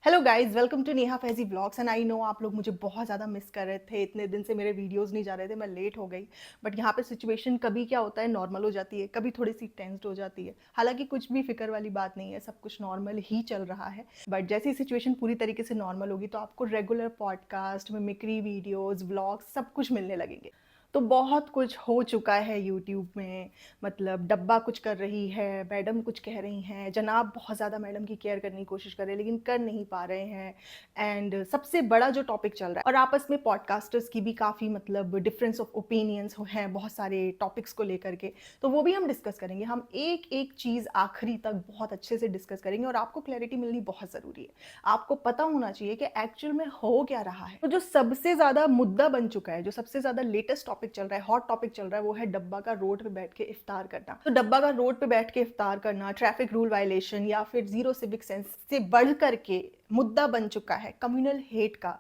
Hello guys, welcome to Neha Faizi blogs. And I know आप लोग मुझे बहुत ज़्यादा मिस कर रहे थे। इतने दिन से मेरे वीडियोस नहीं जा रहे थे, मैं लेट हो गई। बट यहाँ पे सिचुएशन कभी क्या होता है, नॉर्मल हो जाती है, कभी थोड़ी सी टेंस्ड हो जाती है। हालांकि कुछ भी फिक्र वाली बात नहीं है, सब कुछ नॉर्मल ही चल रहा है। बट जैसे ही सिचुएशन पूरी तरीके से नॉर्मल होगी तो आपको regular podcast, mimicry videos, blogs सब कुछ मिलने लगेंगे। तो बहुत कुछ हो चुका है यूट्यूब में। मतलब डब्बा कुछ कर रही है, मैडम कुछ कह रही हैं, जनाब बहुत ज़्यादा मैडम की केयर करने की कोशिश कर रहे हैं लेकिन कर नहीं पा रहे हैं। एंड सबसे बड़ा जो टॉपिक चल रहा है, और आपस में पॉडकास्टर्स की भी काफ़ी मतलब डिफरेंस ऑफ ओपिनियंस हैं बहुत सारे टॉपिक्स को लेकर के। तो वो भी हम डिस्कस करेंगे। हम एक एक चीज़ आखिरी तक बहुत अच्छे से डिस्कस करेंगे और आपको क्लैरिटी मिलनी बहुत ज़रूरी है। आपको पता होना चाहिए कि एक्चुअल में हो क्या रहा है। तो जो सबसे ज़्यादा मुद्दा बन चुका है, जो सबसे ज़्यादा लेटेस्ट टॉपिक चल रहा है, हॉट टॉपिक चल रहा है, वो है डब्बा का रोड पे बैठ के इफ्तार करना। तो डब्बा का रोड पे बैठ के इफ्तार करना ट्रैफिक रूल वायलेशन या फिर जीरो सिविक सेंस से बढ़ करके मुद्दा बन चुका है कम्युनल हेट का,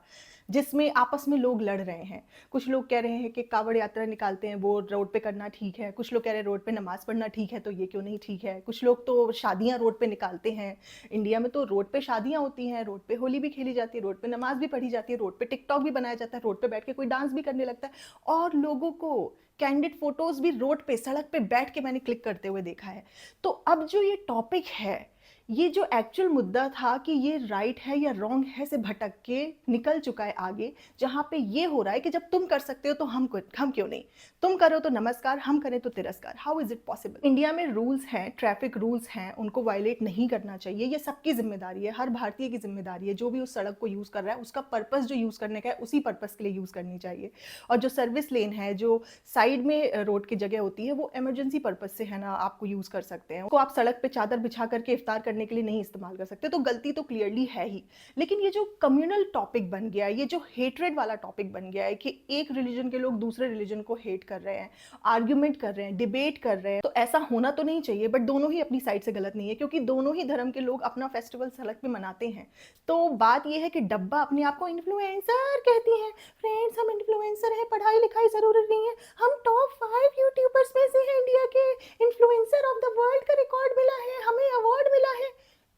जिसमें आपस में लोग लड़ रहे हैं। कुछ लोग कह रहे हैं कि कावड़ यात्रा निकालते हैं वो रोड पे करना ठीक है, कुछ लोग कह रहे हैं रोड पे नमाज पढ़ना ठीक है, तो ये क्यों नहीं ठीक है। कुछ लोग तो शादियां रोड पे निकालते हैं। इंडिया में तो रोड पे शादियां होती हैं, रोड पे होली भी खेली जाती है, रोड पे नमाज भी पढ़ी जाती है, रोड पे टिकटॉक भी बनाया जाता है, रोड पे बैठ के कोई डांस भी करने लगता है। और लोगों को कैंडिड फोटोज भी रोड पे सड़क पे बैठ के मैंने क्लिक करते हुए देखा है। तो अब जो ये टॉपिक है, ये जो एक्चुअल मुद्दा था कि ये राइट है या रॉन्ग है से भटक के निकल चुका है आगे। जहां पे ये हो रहा है कि जब तुम कर सकते हो तो हम क्यों नहीं। तुम करो तो नमस्कार, हम करें तो तिरस्कार। How is it possible. India में रूल्स हैं, ट्रैफिक रूल्स हैं, उनको वायलेट नहीं करना चाहिए। ये सबकी जिम्मेदारी है, हर भारतीय की जिम्मेदारी है। जो भी उस सड़क को यूज कर रहा है उसका पर्पस जो यूज करने का है उसी पर्पस के लिए यूज करनी चाहिए। और जो सर्विस लेन है, जो साइड में रोड की जगह होती है, वो इमरजेंसी पर्पस से है ना, आपको यूज कर सकते हैं। को आप सड़क पे चादर बिछा करके इफ्तार करने के लिए नहीं इस्तेमाल कर सकते। तो गलती तो क्लियरली है ही। लेकिन ये जो कम्युनल टॉपिक बन गया है, ये जो हेट्रेड वाला टॉपिक बन गया है कि एक रिलीजन के लोग दूसरे रिलीजन को हेट कर रहे हैं, आर्ग्यूमेंट कर रहे हैं, डिबेट कर रहे हैं, तो ऐसा होना तो नहीं चाहिए। बट दोनों ही अपनी साइड से गलत नहीं है, क्योंकि दोनों ही धर्म के लोग अपना फेस्टिवल सड़क पे मनाते हैं। तो बात यह है कि डब्बा अपने आप को इन्फ्लुएंसर कहती है। फ्रेंड्स, हम इन्फ्लुएंसर हैं, पढ़ाई लिखाई जरूरी नहीं है। हम टॉप 5 यूट्यूबर्स में से हैं, इंडिया के इन्फ्लुएंसर ऑफ द वर्ल्ड का रिकॉर्ड मिला है, हमें अवार्ड मिला है।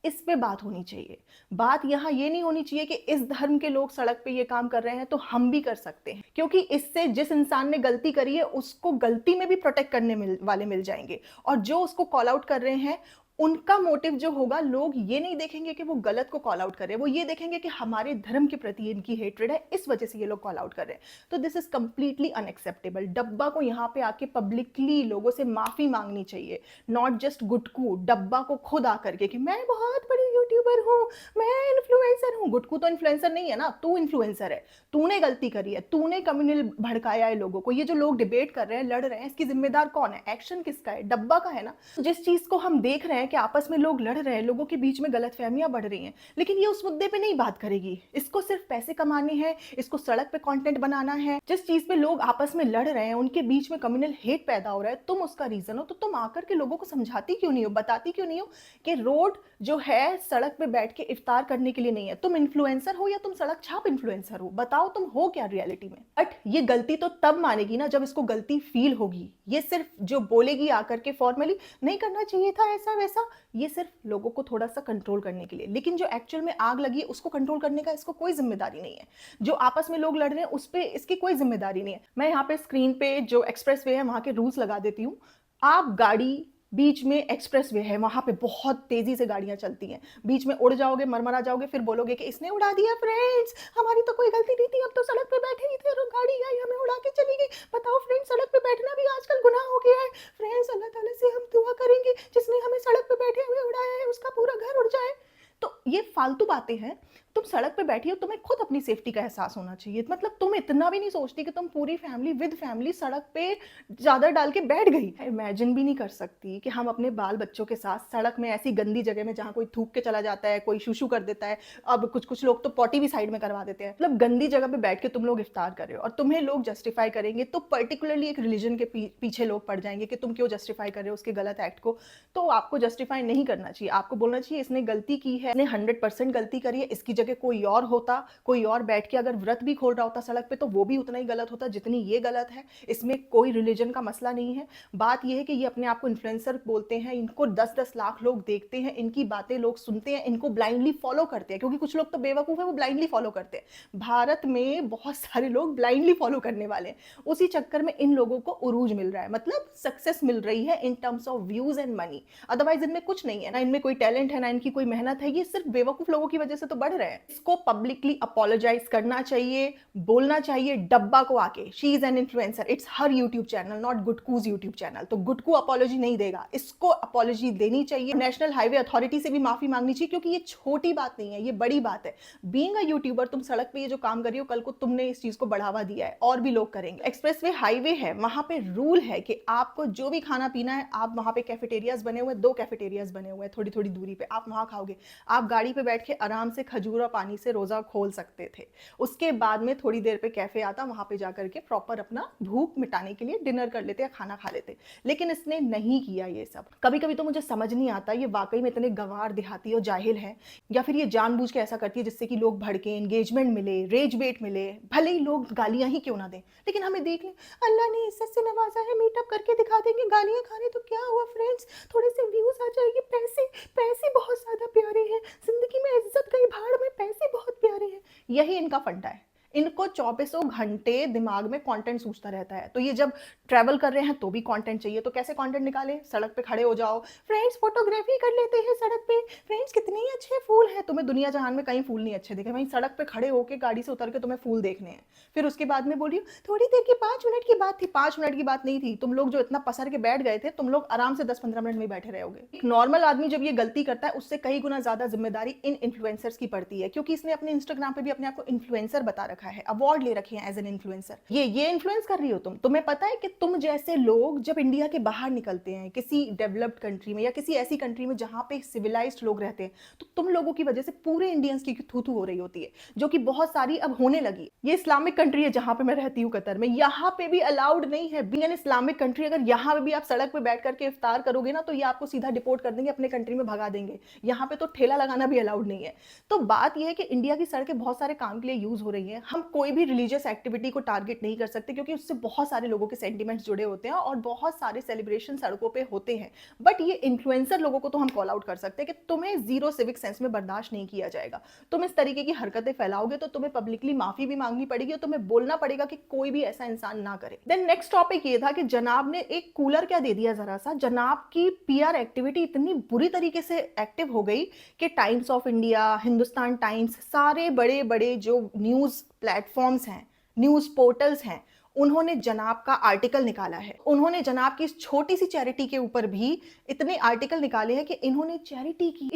इस पे बात होनी चाहिए। बात यहाँ ये नहीं होनी चाहिए कि इस धर्म के लोग सड़क पे ये काम कर रहे हैं तो हम भी कर सकते हैं, क्योंकि इससे जिस इंसान ने गलती करी है उसको गलती में भी प्रोटेक्ट करने वाले मिल जाएंगे। और जो उसको कॉल आउट कर रहे हैं, उनका मोटिव जो होगा, लोग ये नहीं देखेंगे कि वो गलत को कॉल आउट कर रहे हैं, वो ये देखेंगे कि हमारे धर्म के प्रति इनकी हेट्रेड है, इस वजह से ये लोग कॉल आउट कर रहे हैं। तो दिस इज कंप्लीटली अनएक्सेप्टेबल। डब्बा को यहाँ पे आके पब्लिकली लोगों से माफी मांगनी चाहिए। नॉट जस्ट गुटकू, डब्बा को खुद आकर के कि मैं बहुत बड़ी यूट्यूबर हूँ, मैं इन्फ्लुएंसर हूँ। गुटकू तो इन्फ्लुएंसर नहीं है ना, तू इन्फ्लुएंसर है। तूने गलती करी है, तूने कम्युनल भड़काया है लोगों को। ये जो लोग डिबेट कर रहे हैं, लड़ रहे हैं, इसकी जिम्मेदार कौन है? एक्शन किसका है? डब्बा का है ना। जिस चीज को हम देख रहे हैं कि आपस में लोग लड़ रहे हैं, लोगों के बीच में गलतफहमियां बढ़ रही हैं, लेकिन ये उस मुद्दे पे नहीं बात करेगी। इसको सिर्फ पैसे कमाने हैं, इसको सड़क पे कंटेंट बनाना है। जिस चीज पे लोग आपस में लड़ रहे हैं, उनके बीच में कम्युनल हेट पैदा हो रहा है, तुम उसका रीजन हो, तो तुम आकर के लोगों को समझाती क्यों नहीं हो, बताती क्यों नहीं हो कि रोड जो है सड़क पे बैठ के इफ्तार करने के लिए नहीं है। तुम इन्फ्लुएंसर हो या तुम सड़क छाप इन्फ्लुएंसर हो? बताओ तुम हो क्या रियलिटी में। बट ये गलती तो तब मानेगी ना जब इसको गलती फील होगी। ये सिर्फ जो बोलेगी आकर के फॉर्मली नहीं करना चाहिए था ऐसा वैसा, ये सिर्फ लोगों को थोड़ा सा कंट्रोल करने के लिए। लेकिन जो एक्चुअल में आग लगी है उसको कंट्रोल करने का इसको कोई जिम्मेदारी नहीं है। जो आपस में लोग लड़ रहे हैं उस पर इसकी कोई जिम्मेदारी नहीं है। मैं यहाँ पे स्क्रीन पे जो एक्सप्रेस वे है वहां के रूल्स लगा देती हूँ। आप गाड़ी, बीच में एक्सप्रेस वे है, वहां पे बहुत तेजी से गाड़ियां चलती हैं, बीच में उड़ जाओगे, मरमरा जाओगे, फिर बोलोगे कि इसने उड़ा दिया। फ्रेंड्स, हमारी तो कोई गलती नहीं थी, हम तो सड़क पे बैठे ही थे और गाड़ी आई हमें उड़ा के चली गई। बताओ फ्रेंड्स, सड़क पे बैठना भी आजकल गुनाह हो गया है। फ्रेंड्स, अल्लाह ताला से हम दुआ करेंगे जिसने हमें सड़क पे बैठे हुए उड़ाया है उसका पूरा घर उड़ जाए। तो ये फालतू बातें हैं। तुम सड़क पे बैठी हो, तुम्हें खुद अपनी सेफ्टी का एहसास होना चाहिए। मतलब तुम इतना भी नहीं सोचती कि तुम पूरी फैमिली विद फैमिली सड़क पे चादर डाल के बैठ गई। इमेजिन भी नहीं कर सकती कि हम अपने बाल बच्चों के साथ सड़क में ऐसी गंदी जगह में, जहाँ कोई थूक के चला जाता है, कोई शूशू कर देता है, अब कुछ कुछ लोग तो पॉटी भी साइड में करवा देते हैं, मतलब गंदी जगह पे बैठ के तुम लोग इफ्तार कर रहे हो और तुम्हें लोग जस्टिफाई करेंगे। तो पर्टिकुलरली एक रिलीजन के पीछे लोग पड़ जाएंगे कि तुम क्यों जस्टिफाई कर रहे हो उसके गलत एक्ट को। तो आपको जस्टिफाई नहीं करना चाहिए, आपको बोलना चाहिए इसने गलती की है, ने 100% गलती करी है, इसकी जगह कोई और होता, कोई और बैठ के अगर व्रत भी खोल रहा होता सड़क पे तो वो भी उतना ही गलत होता जितनी ये गलत है। इसमें कोई रिलीजन का मसला नहीं है। बात ये है कि ये अपने आप को इन्फ्लुएंसर बोलते हैं, इनको 10-10 लाख लोग देखते हैं, इनकी बातें लोग सुनते हैं, इनको ब्लाइंडली फॉलो करते हैं, क्योंकि कुछ लोग तो बेवकूफ़ है, वो ब्लाइंडली फॉलो करते हैं। भारत में बहुत सारे लोग ब्लाइंडली फॉलो करने वाले हैं, उसी चक्कर में इन लोगों को उरूज मिल रहा है, मतलब सक्सेस मिल रही है in terms of views and money. Otherwise इनमें कुछ नहीं है, ना इनमें कोई टैलेंट है, ना इनकी कोई मेहनत है, ये सिर्फ बेवकूफ लोगों की वजह से तो बढ़ रहे हैं। इसको पब्लिकली अपोलोजाइज करना चाहिए, बोलना चाहिए डब्बा को आके, she is an influencer, it's her YouTube channel, not Gutku's YouTube channel. तो गुटकू अपॉलॉजी नहीं देगा, इसको अपॉलॉजी देनी चाहिए, नेशनल हाईवे अथॉरिटी से भी माफी मांगनी चाहिए, क्योंकि ये छोटी बात नहीं है, ये बड़ी बात है। बीइंग अ यूट्यूबर, तुम सड़क पे ये जो काम कर रही हो, कल को तुमने इस चीज को बढ़ावा दिया है, और भी लोग करेंगे। एक्सप्रेसवे हाईवे है, वहां पे रूल है कि आपको जो भी खाना पीना है, आप वहां पे कैफेटेरियाज बने हुए, 2 कैफेटेरियाज बने हुए हैं थोड़ी थोड़ी दूरी पे, आप वहां खाओगे। आप गाड़ी पे बैठ के आराम से खजूर और पानी से रोजा खोल सकते थे। उसके बाद में थोड़ी देर पे कैफे आता, वहां पे जाकर के प्रॉपर अपना भूख मिटाने के लिए डिनर कर लेते या खाना खा लेते। लेकिन इसने नहीं किया ये सब। कभी कभी तो मुझे समझ नहीं आता ये वाकई में इतने गंवार देहाती और जाहिल है, या फिर ये जानबूझ के ऐसा करती है जिससे कि लोग भड़के, एंगेजमेंट मिले, रेज बेट मिले, भले ही लोग गालियां ही क्यों ना दें, लेकिन हमें देख लें, अल्लाह ने इज्जत से नवाजा है, मीटअप करके दिखा देंगे, गालियां खाने तो क्या हुआ फ्रेंड्स, थोड़े से व्यूज आ जाएंगे, पैसे पैसे बहुत ज्यादा प्यारे हैं, जिंदगी में इज्जत गई भाड़ में, पैसे बहुत प्यारे हैं। यही इनका फंडा है। इनको 24 घंटे दिमाग में कंटेंट सूझता रहता है। तो ये जब ट्रैवल कर रहे हैं तो भी कंटेंट चाहिए, तो कैसे कंटेंट निकाले? सड़क पे खड़े हो जाओ, फ्रेंड्स फोटोग्राफी कर लेते हैं सड़क पे, फ्रेंड्स कितने ही अच्छे फूल हैं। तुम्हें दुनिया जहान में कहीं फूल नहीं अच्छे दिखे, वहीं सड़क पे खड़े होकर गाड़ी से उतर के तुम्हें फूल देखने हैं। फिर उसके बाद में बोलियो थोड़ी देर की 5 मिनट की बात थी, 5 मिनट की बात नहीं थी। तुम लोग जो इतना पसर के बैठ गए थे, तुम लोग आराम से 10-15 मिनट में बैठे रहोगे। एक नॉर्मल आदमी जब ये गलती करता है, उससे कई गुना ज्यादा जिम्मेदारी इन इन्फ्लुएंसर्स की पड़ती है, क्योंकि इसने अपने इंस्टाग्राम पे भी अपने आप को इन्फ्लुएंसर बता रखा है, अवार्ड ले रखे हैं एज एन इन्फ्लुएंसर। ये इन्फ्लुएंस कर रही हो तुम। तुम्हें पता है कि तुम जैसे लोग जब इंडिया के बाहर निकलते हैं किसी डेवलप्ड कंट्री में या किसी ऐसी कंट्री में जहां पे सिविलाइज्ड लोग रहते हैं, तो तुम लोगों की वजह से पूरे इंडियंस की थू थू हो रही होती है, जो कि बहुत सारी अब होने लगी। ये इस्लामिक कंट्री है जहां पे मैं रहती हूँ, कतर में, यहाँ पे भी अलाउड नहीं है बीइंग एन इस्लामिक कंट्री। अगर यहाँ पे भी आप सड़क पे बैठ करके इफ्तार करोगे ना, तो ये आपको सीधा डिपोर्ट कर देंगे, अपने कंट्री में भगा देंगे। यहाँ पे तो ठेला लगाना भी अलाउड नहीं है। तो बात यह है कि इंडिया की सड़कें बहुत सारे काम के लिए यूज हो रही है। हम कोई भी रिलीजियस एक्टिविटी को टारगेट नहीं कर सकते, क्योंकि उससे बहुत सारे लोगों के सेंटिमेंट्स जुड़े होते हैं और बहुत सारे सेलिब्रेशन सड़कों पे होते हैं। बट ये इन्फ्लुएंसर लोगों को तो हम कॉल आउट कर सकते हैं कि तुम्हें जीरो सिविक सेंस में बर्दाश्त नहीं किया जाएगा। तुम इस तरीके की हरकतें फैलाओगे तो तुम्हें पब्लिकली माफी भी मांगनी पड़ेगी और तुम्हें बोलना पड़ेगा कि कोई भी ऐसा इंसान ना करे। देन नेक्स्ट टॉपिक ये था कि जनाब ने एक कूलर क्या दे दिया, जरा सा जनाब की पीआर एक्टिविटी इतनी बुरी तरीके से एक्टिव हो गई कि times of India, Hindustan times, सारे बड़े बड़े जो न्यूज प्लेटफॉर्म्स हैं, न्यूज पोर्टल्स हैं, उन्होंने जनाब का आर्टिकल निकाला है। उन्होंने जनाब की इस छोटी सी चैरिटी के ऊपर भी इतने आर्टिकल निकाले हैं कि इन्होंने चैरिटी की,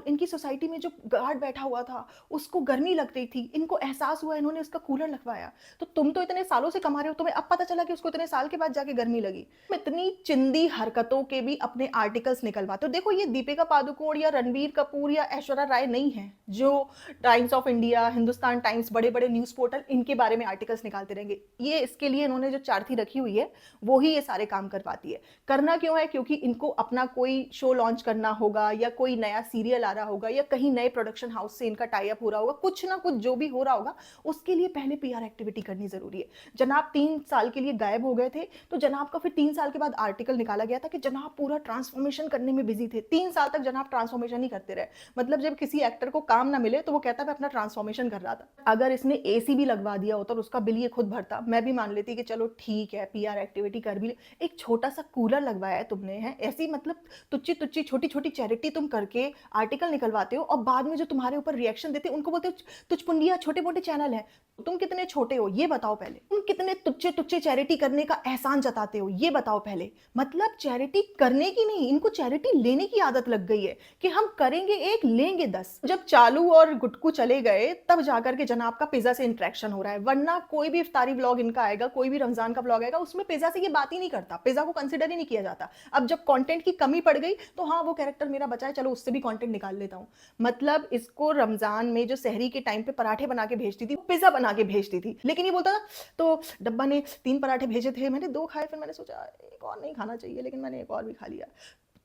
इनकी सोसाइटी में जो गार्ड बैठा हुआ था उसको गर्मी लग रही थी, इनको एहसास हुआ, इन्होंने उसका कूलर लगवाया। तो तुम तो इतने सालों से कमा रहे हो, तुम्हें अब पता चला कि उसको इतने साल के बाद जाके गर्मी लगी। इतनी चिंदी हरकतों के भी अपने आर्टिकल्स निकलवाते हो। देखो, ये दीपिका पादुकोण या रणबीर कपूर या ऐश्वर्या राय नहीं है जो times of India, Hindustan times, बड़े बड़े न्यूज पोर्टल इनके बारे में आर्टिकल्स निकालते रहेंगे। ये इसके लिए इन्होंने जो चारथी रखी हुई है वो ही ये सारे काम कर पाती है। करना क्यों है? क्योंकि इनको अपना कोई शो लॉन्च करना होगा, या कोई नया सीरियल आ रहा होगा, या कहीं नए प्रोडक्शन हाउस से इनका टाई अप हो रहा होगा, कुछ ना कुछ जो भी हो रहा होगा, उसके लिए पहले पीआर एक्टिविटी करनी जरूरी है। जनाब 3 साल के लिए गायब हो गए थे, तो जनाब का फिर 3 साल के बाद आर्टिकल निकाला गया था कि जनाब पूरा ट्रांसफॉर्मेशन करने में बिजी थे। 3 साल तक जनाब ट्रांसफॉर्मेशन ही करते रहे। मतलब जब किसी एक्टर को काम ना मिले तो वो कहता है अपना ट्रांसफॉर्मेशन कर रहा था। अगर इसने एसी भी लगवा दिया होता और उसका बिल ये खुद भरता, मैं भी मान लेती कि चलो ठीक है, पीआर एक्टिविटी कर भी ले। एक छोटा सा कूलर लगवाया है तुमने, है ऐसी, मतलब तुच्ची तुच्ची छोटी छोटी चैरिटी तुम करके आर्टिकल निकलवाते हो, और बाद में जो तुम्हारे ऊपर रिएक्शन देते हैं उनको बोलते हो तुझपुंडिया, छोटे मोटे चैनल है। तुम कितने छोटे हो ये बताओ पहले। तुम कितने तुच्चे तुच्चे चैरिटी करने का एहसान जताते हो ये बताओ पहले। मतलब चैरिटी करने की नहीं, इनको चैरिटी लेने की आदत लग गई है कि हम करेंगे 1 लेंगे 10। जब चालू और गुटकू चले गए तब जाकर के जनाब का पिज्जा से इंटरेक्शन हो रहा है, वरना कोई भी इफ्तारी व्लॉग इनका आएगा, कोई भी रमजान का व्लॉग आएगा, उसमें पिज्जा से ये बात ही नहीं करता, पिज्जा को कंसिडर ही नहीं किया जाता। अब जब कंटेंट की कमी पड़ गई तो हाँ, वो कैरेक्टर मेरा बचा है, चलो उससे भी कंटेंट निकाल लेता हूँ। मतलब इसको रमजान में जो सहरी के टाइम पे पराठे बना के भेजती थी, पिज्जा बना के भेजती थी, लेकिन ये बोलता था तो डब्बा ने 3 पराठे भेजे थे, मैंने 2 खाए, फिर मैंने सोचा एक और नहीं खाना चाहिए, लेकिन मैंने एक और भी खा लिया।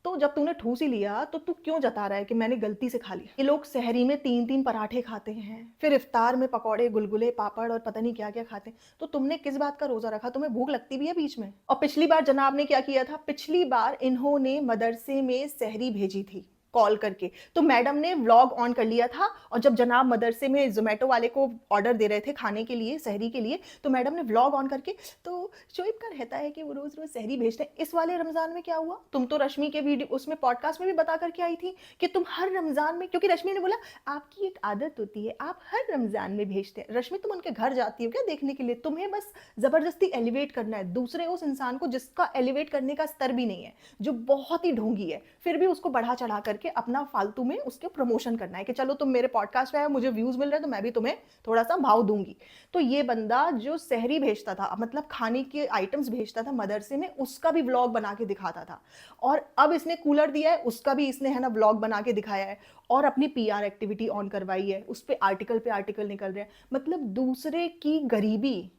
तो जब तूने ठूस ही लिया तो तू क्यों जता रहा है कि मैंने गलती से खा लिया? ये लोग सहरी में 3-3 पराठे खाते हैं, फिर इफ्तार में पकौड़े, गुलगुले, पापड़ और पता नहीं क्या-क्या खाते हैं। तो तुमने किस बात का रोज़ा रखा? तुम्हें भूख लगती भी है बीच में? और पिछली बार जनाब ने क्या किया था? पिछली बार इन्होंने मदरसे में सहरी भेजी थी कॉल करके। तो मैडम ने व्लॉग ऑन कर लिया था और जब जनाब मदरसे में ज़ोमैटो वाले को ऑर्डर दे रहे थे खाने के लिए, सहरी के लिए, तो मैडम ने व्लॉग ऑन करके, तो शोएब का रहता है कि वो रोज़-रोज़ सहरी भेजते हैं। इस वाले रमज़ान में क्या हुआ? तुम तो रश्मि के वीडियो उसमें पॉडकास्ट में भी बता कर के आई थी कि तुम हर रमज़ान में, क्योंकि रश्मि ने बोला आपकी एक आदत होती है, आप हर रमज़ान में भेजते हैं। रश्मि तुम उनके घर जाती हो क्या देखने के लिए? तुम्हें बस ज़बरदस्ती एलिवेट करना है दूसरे उस इंसान को जिसका एलिवेट करने का स्तर भी नहीं है, जो बहुत ही ढोंगी है, फिर भी उसको बढ़ा चढ़ा करके अपना फालतू में उसके प्रमोशन करना है कि चलो तुम मेरे पॉडकास्ट पे आए, मुझे व्यूज मिल रहे हैं तो मैं भी तुम्हें थोड़ा सा भाव दूंगी। तो ये बंदा जो सहरी भेजता था, मतलब खाने के आइटम्स भेजता था मदरसे में, उसका भी व्लॉग बना के दिखाता था। और अब इसने कूलर दिया है, उसका भी इसने है ना व्लॉग बना के दिखाया है और अपनी पीआर एक्टिविटी ऑन करवाई है, उस पर आर्टिकल पे आर्टिकल निकल रहे हैं। मतलब दूसरे की गरीबी,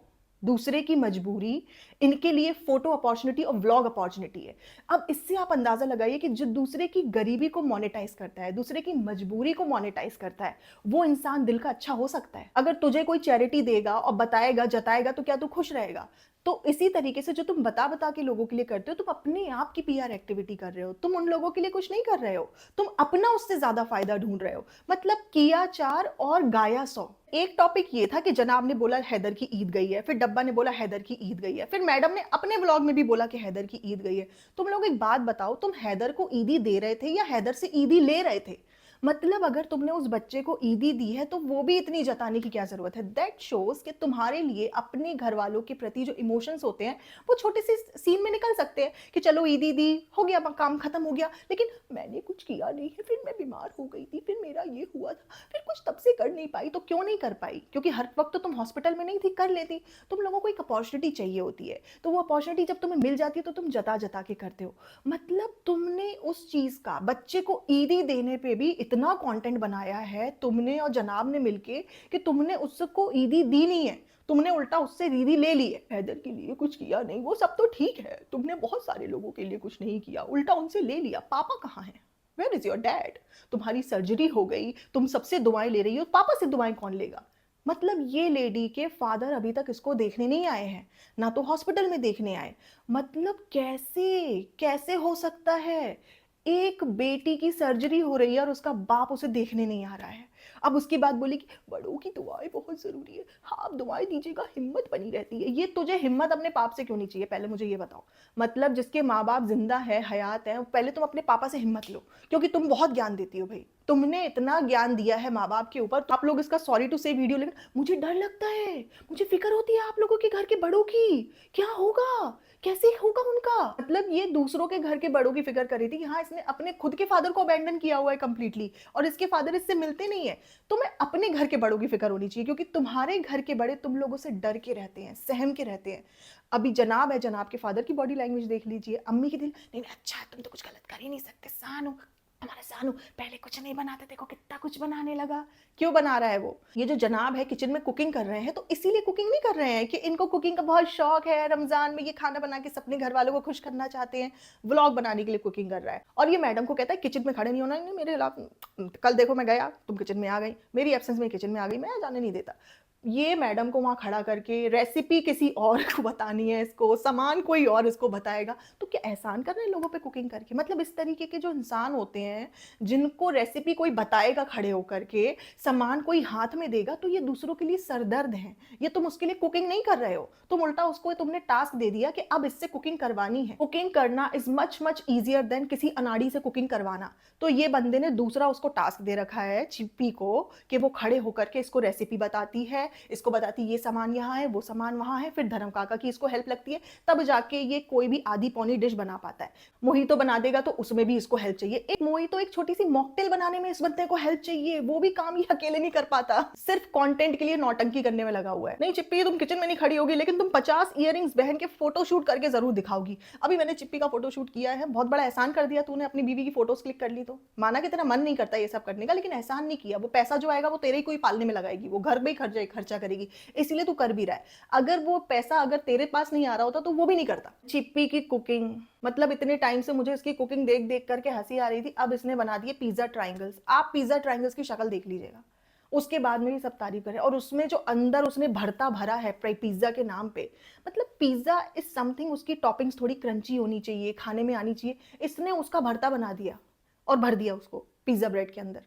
दूसरे की मजबूरी, इनके लिए फोटो अपॉर्चुनिटी और व्लॉग अपॉर्चुनिटी है। अब इससे आप अंदाजा लगाइए कि जो दूसरे की गरीबी को मोनेटाइज करता है, दूसरे की मजबूरी को मोनेटाइज करता है, वो इंसान दिल का अच्छा हो सकता है? अगर तुझे कोई चैरिटी देगा और बताएगा, जताएगा, तो क्या तू खुश रहेगा? तो इसी तरीके से जो तुम बता बता के लोगों के लिए करते हो, तुम अपने आप की पीआर एक्टिविटी कर रहे हो, तुम उन लोगों के लिए कुछ नहीं कर रहे हो, तुम अपना उससे ज्यादा फायदा ढूंढ रहे हो। मतलब किया 4 और गाया 100। एक टॉपिक ये था कि जनाब ने बोला हैदर की ईद गई है, फिर डब्बा ने बोला हैदर की ईद गई है, फिर मैडम ने अपने व्लॉग में भी बोला कि हैदर की ईद गई है। तुम लोग एक बात बताओ, तुम हैदर को ईदी दे रहे थे या हैदर से ईदी ले रहे थे? मतलब अगर तुमने उस बच्चे को ईदी दी है तो वो भी इतनी जताने की क्या जरूरत है? दैट शोज कि तुम्हारे लिए अपने घर वालों के प्रति जो इमोशंस होते हैं वो छोटे से सीन में निकल सकते हैं कि चलो ईदी दी, हो गया, काम खत्म हो गया, लेकिन मैंने कुछ किया नहीं है, फिर मैं बीमार हो गई थी, फिर मेरा ये हुआ था, फिर कुछ तब से कर नहीं पाई। तो क्यों नहीं कर पाई? क्योंकि हर वक्त तो तुम हॉस्पिटल में नहीं थी, कर लेती। तुम लोगों को एक अपॉर्चुनिटी चाहिए होती है, तो वो अपॉर्चुनिटी जब तुम्हें मिल जाती है तो तुम जता जता के करते हो। मतलब तुमने उस चीज का बच्चे को ईदी देने पे भी इतना कंटेंट बनाया है तुमने और जनाब ने मिलके कि तुमने उसको ईदी दी नहीं है, तुमने उल्टा उससे ईदी ले ली है। हैदर के लिए कुछ किया नहीं, वो सब तो ठीक है, तुमने बहुत सारे लोगों के लिए कुछ नहीं किया, उल्टा उनसे ले लिया। पापा कहाँ हैं? Where is your dad? तुम्हारी सर्जरी हो गई, तुम सबसे दुआएं ले रही हो, पापा से दुआएं कौन लेगा? मतलब ये लेडी के फादर अभी तक इसको देखने नहीं आए हैं, ना तो हॉस्पिटल में देखने आए। मतलब कैसे कैसे हो सकता है? एक बेटी की सर्जरी हो रही है और उसका बाप उसे देखने नहीं आ रहा है। अब उसकी बात बोली कि बड़ों की दुआएं बहुत जरूरी है। हाँ, आप दुआएं दीजिएगा, हिम्मत बनी रहती है। ये तुझे हिम्मत अपने पाप से क्यों नहीं चाहिए, पहले मुझे ये बताओ। मतलब जिसके माँ बाप जिंदा है, हयात है, पहले तुम अपने पापा से हिम्मत लो, क्योंकि तुम बहुत ज्ञान देती हो भाई। तुमने इतना ज्ञान दिया है माँ बाप के ऊपर, तो आप लोग इसका सॉरी टू से वीडियो, लेकिन मुझे डर लगता है, मुझे फिक्र होती है आप लोगों के घर के बड़ों की, क्या होगा, कैसे होगा उनका। मतलब ये दूसरों के घर के बड़ों की फिक्र कर रही थी कि हाँ, इसने अपने खुद के फादर को अबैंडन किया हुआ है कंप्लीटली और इसके फादर इससे मिलते नहीं है। तुम्हें अपने घर के बड़ों की फिक्र होनी चाहिए, क्योंकि तुम्हारे घर के बड़े तुम लोगों से डर के रहते हैं, सहम के रहते हैं। अभी जनाब है, जनाब के फादर की बॉडी लैंग्वेज देख लीजिए, अम्मी की दिल नहीं नहीं, अच्छा तुम तो कुछ गलत कर ही नहीं सकते, सानू हमारा सानू पहले कुछ नहीं बनाते, देखो कितना कुछ बनाने लगा। क्यों बना रहा है वो? ये जो जनाब है किचन में कुकिंग कर रहे हैं, तो इसीलिए कुकिंग नहीं कर रहे हैं कि इनको कुकिंग का बहुत शौक है, रमजान में ये खाना बना के अपने घर वालों को खुश करना चाहते हैं, व्लॉग बनाने के लिए कुकिंग कर रहा है। और ये मैडम को कहता है किचन में खड़े नहीं होना, नहीं मेरे खिलाफ, कल देखो मैं गया तुम किचन में आ गई, मेरी एब्सेंस में किचन में आ गई, मैं जाने नहीं देता। ये मैडम को वहां खड़ा करके रेसिपी किसी और को बतानी है, इसको सामान कोई और इसको बताएगा, तो क्या एहसान कर रहे हैं लोगों पे कुकिंग करके? मतलब इस तरीके के जो इंसान होते हैं जिनको रेसिपी कोई बताएगा खड़े होकर के, सामान कोई हाथ में देगा, तो ये दूसरों के लिए सरदर्द है। ये तुम उसके लिए कुकिंग नहीं कर रहे हो, तुम उल्टा उसको तुमने टास्क दे दिया कि अब इससे कुकिंग करवानी है। कुकिंग करना is much much easier than किसी अनाड़ी से कुकिंग करवाना। तो ये बंदे ने दूसरा उसको टास्क दे रखा है चिप्पी को कि वो खड़े होकर के इसको रेसिपी बताती है, इसको बताती ये सामान यहाँ है, वो सामान वहां है, फिर धर्म काका की इसको हेल्प लगती है, तब जाके ये कोई भी आधी पौनी डिश बना पाता है। मोहितो बना देगा तो उसमें भी इसको हेल्प चाहिए, एक मोहितो एक छोटी सी मॉकटेल बनाने में इस बंदे को हेल्प चाहिए, वो भी काम ये अकेले नहीं कर पाता, सिर्फ कंटेंट के लिए नौटंकी करने में लगा हुआ है। नहीं चिप्पी, तुम किचन में नहीं खड़ी होगी, लेकिन तुम 50 इयररिंग्स पहन के फोटो शूट करके जरूर दिखाओगी। अभी मैंने चिप्पी का फोटो शूट किया है, बहुत बड़ा एहसान कर दिया तूने, अपनी बीवी की फोटोज क्लिक कर ली। तो माना कि तेरा मन नहीं करता ये सब करने का, लेकिन एहसान नहीं किया। वो पैसा जो आएगा वो तेरे ही कोई पालने में लगाएगी, वो घर में ही खर्च खर्चा करेगी, इसीलिए तू कर भी रहा है। अगर वो पैसा अगर तेरे पास नहीं आ रहा होता तो वो भी नहीं करता। चिप्पी की कुकिंग, मतलब इतने टाइम से मुझे इसकी कुकिंग देख देख करके हंसी आ रही थी, अब इसने बना दिए पिज्जा ट्रायंगल्स। आप पिज्जा ट्रायंगल्स की शक्ल देख लीजिएगा, उसके बाद में भी सब तारीफ करें। और उसमें जो अंदर उसने भरता भरा है पिज्जा के नाम पे, मतलब पिज्जा इज समथिंग, उसकी टॉपिंग्स थोड़ी क्रंची होनी चाहिए, खाने में आनी चाहिए। इसने उसका भरता बना दिया और भर दिया उसको पिज्जा ब्रेड के अंदर।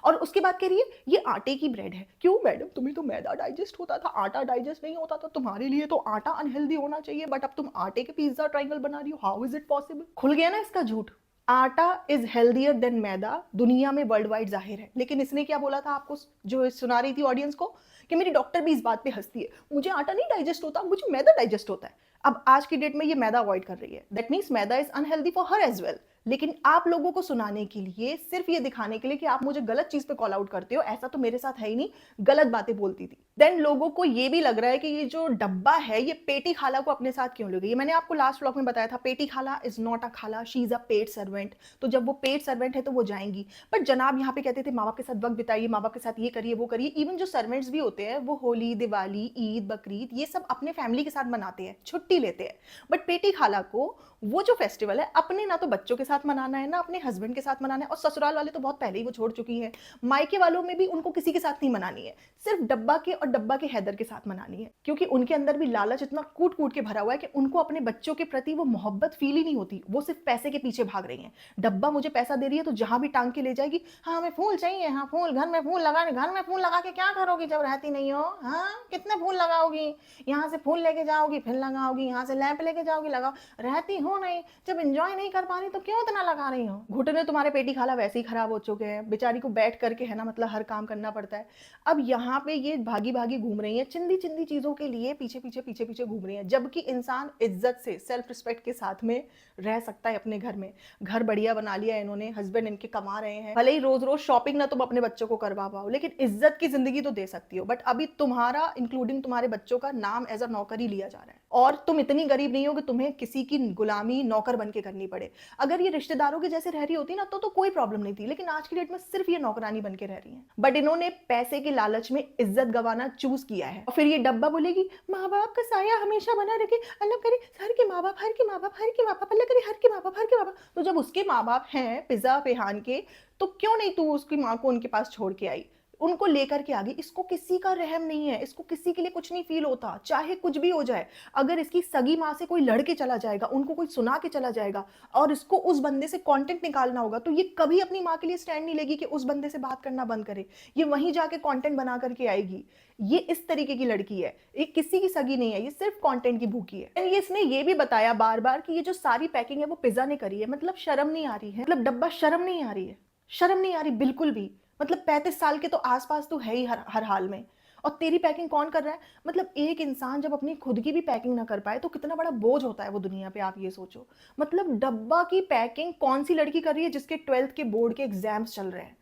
और उसके बाद कह रही है ये आटे की ब्रेड है। क्यों मैडम, तुम्हें तो मैदा डाइजेस्ट होता था, आटा डाइजेस्ट नहीं होता था, तुम्हारे लिए तो आटा अनहेल्दी होना चाहिए, बट अब तुम आटे के पिज्जा ट्रायंगल बना रही हो, हाउ इज इट पॉसिबल। खुल गया ना इसका झूठ। आटा इज हेल्दियर देन मैदा, दुनिया में वर्ल्ड वाइड जाहिर है। लेकिन इसने क्या बोला था आपको, जो सुना रही थी ऑडियंस को, कि मेरी डॉक्टर भी इस बात पे हंसती है, मुझे आटा नहीं डाइजेस्ट होता, मुझे मैदा डाइजेस्ट होता है। अब आज की डेट में ये मैदा अवॉइड कर रही है, that means maida is unhealthy for her as well. लेकिन आप लोगों को सुनाने के लिए, सिर्फ ये दिखाने के लिए कि आप मुझे गलत चीज पे कॉल आउट करते हो, ऐसा तो मेरे साथ है ही नहीं, गलत बातें बोलती थी। देन लोगों को ये भी लग रहा है कि ये जो डब्बा है ये पेटी खाला को अपने साथ क्यों ले गई। मैंने आपको लास्ट व्लॉग में बताया था, पेटी खाला इज नॉट अ खाला, she is a paid servant. तो जब वो पेड सर्वेंट है तो वो जाएंगी। बट जनाब यहाँ पे कहते थे माँ बाप के साथ वक्त बिताइए, माँ बाप के साथ ये करिए वो करिए। इवन जो सर्वेंट्स भी होते हैं वो होली, दिवाली, ईद, बकरीद ये सब अपने फैमिली के साथ मनाते हैं, छुट्टी लेते हैं। बट पेटी खाला को वो जो फेस्टिवल है अपने ना तो बच्चों के साथ मनाना है, ना अपने हस्बैंड के साथ मनाना है। और ससुराल वाले तो बहुत पहले ही वो छोड़ चुकी है, मायके वालों में भी उनको किसी के साथ नहीं मनानी है, सिर्फ डब्बा के और डब्बा के हैदर के साथ मनानी है। क्योंकि उनके अंदर भी लालच इतना कूट कूट के भरा हुआ है कि उनको अपने बच्चों के प्रति वो मोहब्बत फील ही नहीं होती, वो सिर्फ पैसे के पीछे भाग रही है। डब्बा मुझे पैसा दे रही है तो जहां भी टांग के ले जाएगी, हाँ हमें फूल चाहिए, हाँ फूल, घर में फूल लगा, घर में फूल लगा के क्या करोगी जब रहती नहीं हो, हाँ कितने फूल लगाओगी, यहाँ से फूल लेके जाओगी फिर लगाओगी, यहाँ से लैंप लेके जाओगी लगाओ, रहती हो नहीं, जब एंजॉय नहीं कर पा रही तो क्यों इतना लगा रही हो। घुटने तुम्हारे पेटी खाला वैसे ही खराब हो चुके हैं, बेचारी को बैठ करके है ना, मतलब हर काम करना पड़ता है। अब यहाँ पे ये भागी भागी घूम रही है, चिंदी चिंदी चीजों के लिए पीछे पीछे पीछे पीछे घूम रही है। जबकि इंसान इज्जत से, सेल्फ रिस्पेक्ट के साथ में रह सकता है अपने घर में। घर बढ़िया बना लिया इन्होंने, हस्बैंड इनके कमा रहे हैं, भले ही रोज रोज शॉपिंग ना तुम अपने बच्चों को करवा पाओ, लेकिन इज्जत की जिंदगी तो दे सकती हो। बट अभी तुम्हारा इंक्लूडिंग तुम्हारे बच्चों का नाम एज अ नौकर ही लिया जा रहा है। और तुम इतनी गरीब नहीं हो कि तुम्हें किसी की गुलामी नौकर बन के करनी पड़े। अगर ये रिश्तेदारों के जैसे रह रही होती ना तो कोई प्रॉब्लम नहीं थी, लेकिन आज की डेट में सिर्फ ये नौकरानी बन के रह रही है। बट इन्होंने पैसे के लालच में इज्जत गंवाना चूज किया है। और फिर ये डब्बा बोलेगी माँ बाप का साया हमेशा बना रखे, अल्लाह करे हर के माँ बाप, हर के माँ बाप, हर के माँ बाप, अल्लाह करे हर के माँ बाप, हर के माँ बाप। तो जब उसके माँ बाप हैं पिज्जा पेहान के, तो क्यों नहीं तू उसकी माँ को उनके पास छोड़ के आई, उनको लेकर के आ गई। इसको किसी का रहम नहीं है, इसको किसी के लिए कुछ नहीं फील होता, चाहे कुछ भी हो जाए। अगर इसकी सगी माँ से कोई लड़के चला जाएगा, उनको कोई सुना के चला जाएगा और इसको उस बंदे से कंटेंट निकालना होगा, तो ये कभी अपनी माँ के लिए स्टैंड नहीं लेगी कि उस बंदे से बात करना बंद करे। ये वहीं जाके कंटेंट बना करके आएगी। ये इस तरीके की लड़की है, ये किसी की सगी नहीं है, ये सिर्फ कंटेंट की भूखी है। ये इसने ये भी बताया बार बार कि ये जो सारी पैकिंग है वो पिज्जा ने करी है। मतलब शर्म नहीं आ रही है, मतलब डब्बा शर्म नहीं आ रही है, शर्म नहीं आ रही बिल्कुल भी। मतलब 35 साल के तो आसपास तो है ही हर हाल में, और तेरी पैकिंग कौन कर रहा है। मतलब एक इंसान जब अपनी खुद की भी पैकिंग ना कर पाए तो कितना बड़ा बोझ होता है वो दुनिया पे, आप ये सोचो। मतलब डब्बा की पैकिंग कौन सी लड़की कर रही है जिसके 12th के बोर्ड के एग्जाम्स चल रहे हैं।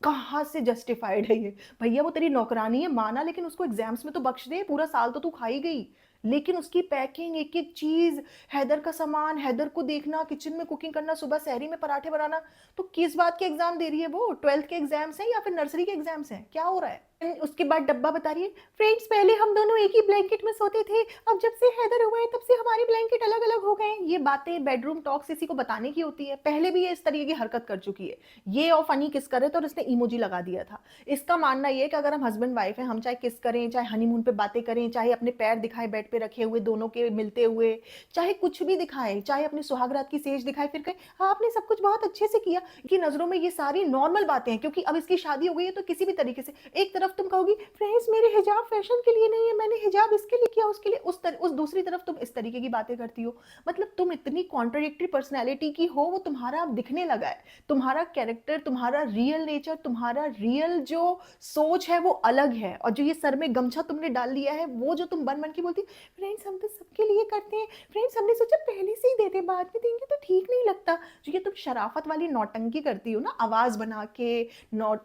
कहाँ से जस्टिफाइड है ये। भैया वो तेरी नौकरानी है माना, लेकिन उसको एग्जाम्स में तो बख्श दे, पूरा साल तो तू खाई गई। लेकिन उसकी पैकिंग, एक एक चीज, हैदर का सामान, हैदर को देखना, किचन में कुकिंग करना, सुबह सहरी में पराठे बनाना। तो किस बात के एग्जाम दे रही है वो, 12th के एग्जाम्स हैं या फिर नर्सरी के एग्जाम्स हैं, क्या हो रहा है। उसके बाद डब्बा बता रही है फ्रेंड्स पहले हम दोनों एक ही ब्लैंकेट में सोते थे, अब जब से हैदर हुआ है तब से हमारे ब्लैंकेट अलग अलग हो गए। ये बातें बेडरूम टॉक्स इसी को बताने की होती है। पहले भी ये इस तरीके की हरकत कर चुकी है। ये और फनी किस करे तो इसने इमोजी लगा दिया था। इसका मानना ये कि अगर हम हस्बैंड वाइफ हैं, हम चाहे किस करें, चाहे हनीमून पे बातें करें, चाहे अपने पैर दिखाएं बेड पे रखे हुए दोनों के मिलते हुए, चाहे कुछ भी दिखाएं, चाहे अपनी सुहागरात की सेज दिखाए, फिर कहें हाँ आपने सब कुछ बहुत अच्छे से किया, कि नजरों में ये सारी नॉर्मल बातें हैं। क्योंकि अब इसकी शादी हो गई है तो किसी भी तरीके से एक तरफ तुम कहोगी फ्रेंड्स मेरे हिजाब फैशन के लिए नहीं है, मैंने हिजाब इसके लिए किया उसके लिए, उस दूसरी तरफ तुम इस तरीके की बातें करती हो। मतलब तुम इतनी कॉन्ट्राडिक्टरी पर्सनैलिटी की हो, वो तुम्हारा अब दिखने लगा है। तुम्हारा कैरेक्टर, तुम्हारा रियल नेचर, तुम्हारा रियल जो सोच है वो अलग है। और जो ये सर में गमछा तुमने डाल लिया है, वो जो तुम बन बन के बोलती फ्रेंड्स हम तो सबके लिए करते हैं, फ्रेंड्स हमने सोचा पहले से ही दे दे, बाद में देंगे तो ठीक नहीं लगता। जो ये तुम शराफत वाली नौटंकी करती हो ना, आवाज बना के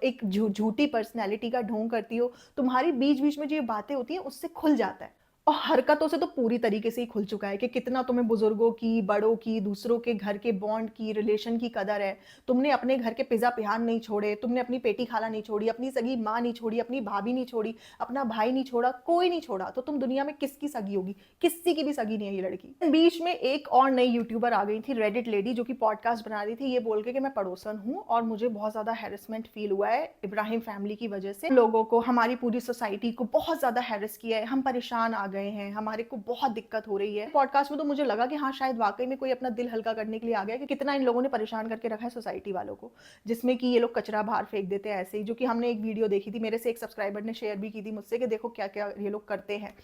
एक झूठी पर्सनैलिटी का ढोंग करती हो, तुम्हारी बीच बीच में जो ये बातें होती है उससे खुल जाता है। और हरकतों से तो पूरी तरीके से ही खुल चुका है कि कितना तुम्हें बुजुर्गों की, बड़ों की, दूसरों के घर के बॉन्ड की, रिलेशन की कदर है। तुमने अपने घर के पिज़्ज़ा पिहान नहीं छोड़े, तुमने अपनी पेटी खाला नहीं छोड़ी, अपनी सगी माँ नहीं छोड़ी, अपनी भाभी नहीं छोड़ी, अपना भाई नहीं छोड़ा, कोई नहीं छोड़ा। तो तुम दुनिया में किसकी सगी होगी? किसी की भी सगी नहीं है ये लड़की। बीच में एक और नई यूट्यूबर आ गई थी, रेडिट लेडी, जो कि पॉडकास्ट बना रही थी ये बोल के कि मैं पड़ोसन हूँ और मुझे बहुत ज़्यादा हैरेसमेंट फील हुआ है इब्राहिम फैमिली की वजह से। लोगों को, हमारी पूरी सोसाइटी को बहुत ज़्यादा हैरेस किया है, हम परेशान आ गए हैं, हमारे को बहुत दिक्कत हो रही है। पॉडकास्ट में तो मुझे लगा कि हाँ, शायद वाकई में कोई अपना दिल हल्का करने के लिए आ गया कि कितना इन लोगों ने परेशान करके रखा है सोसाइटी वालों को, जिसमें कि ये लोग कचरा बाहर फेंक देते हैं ऐसे ही। जो कि हमने एक वीडियो देखी थी, मेरे से एक सब्सक्राइबर ने शेयर भी की थी मुझसे कि देखो क्या क्या ये लोग करते हैं।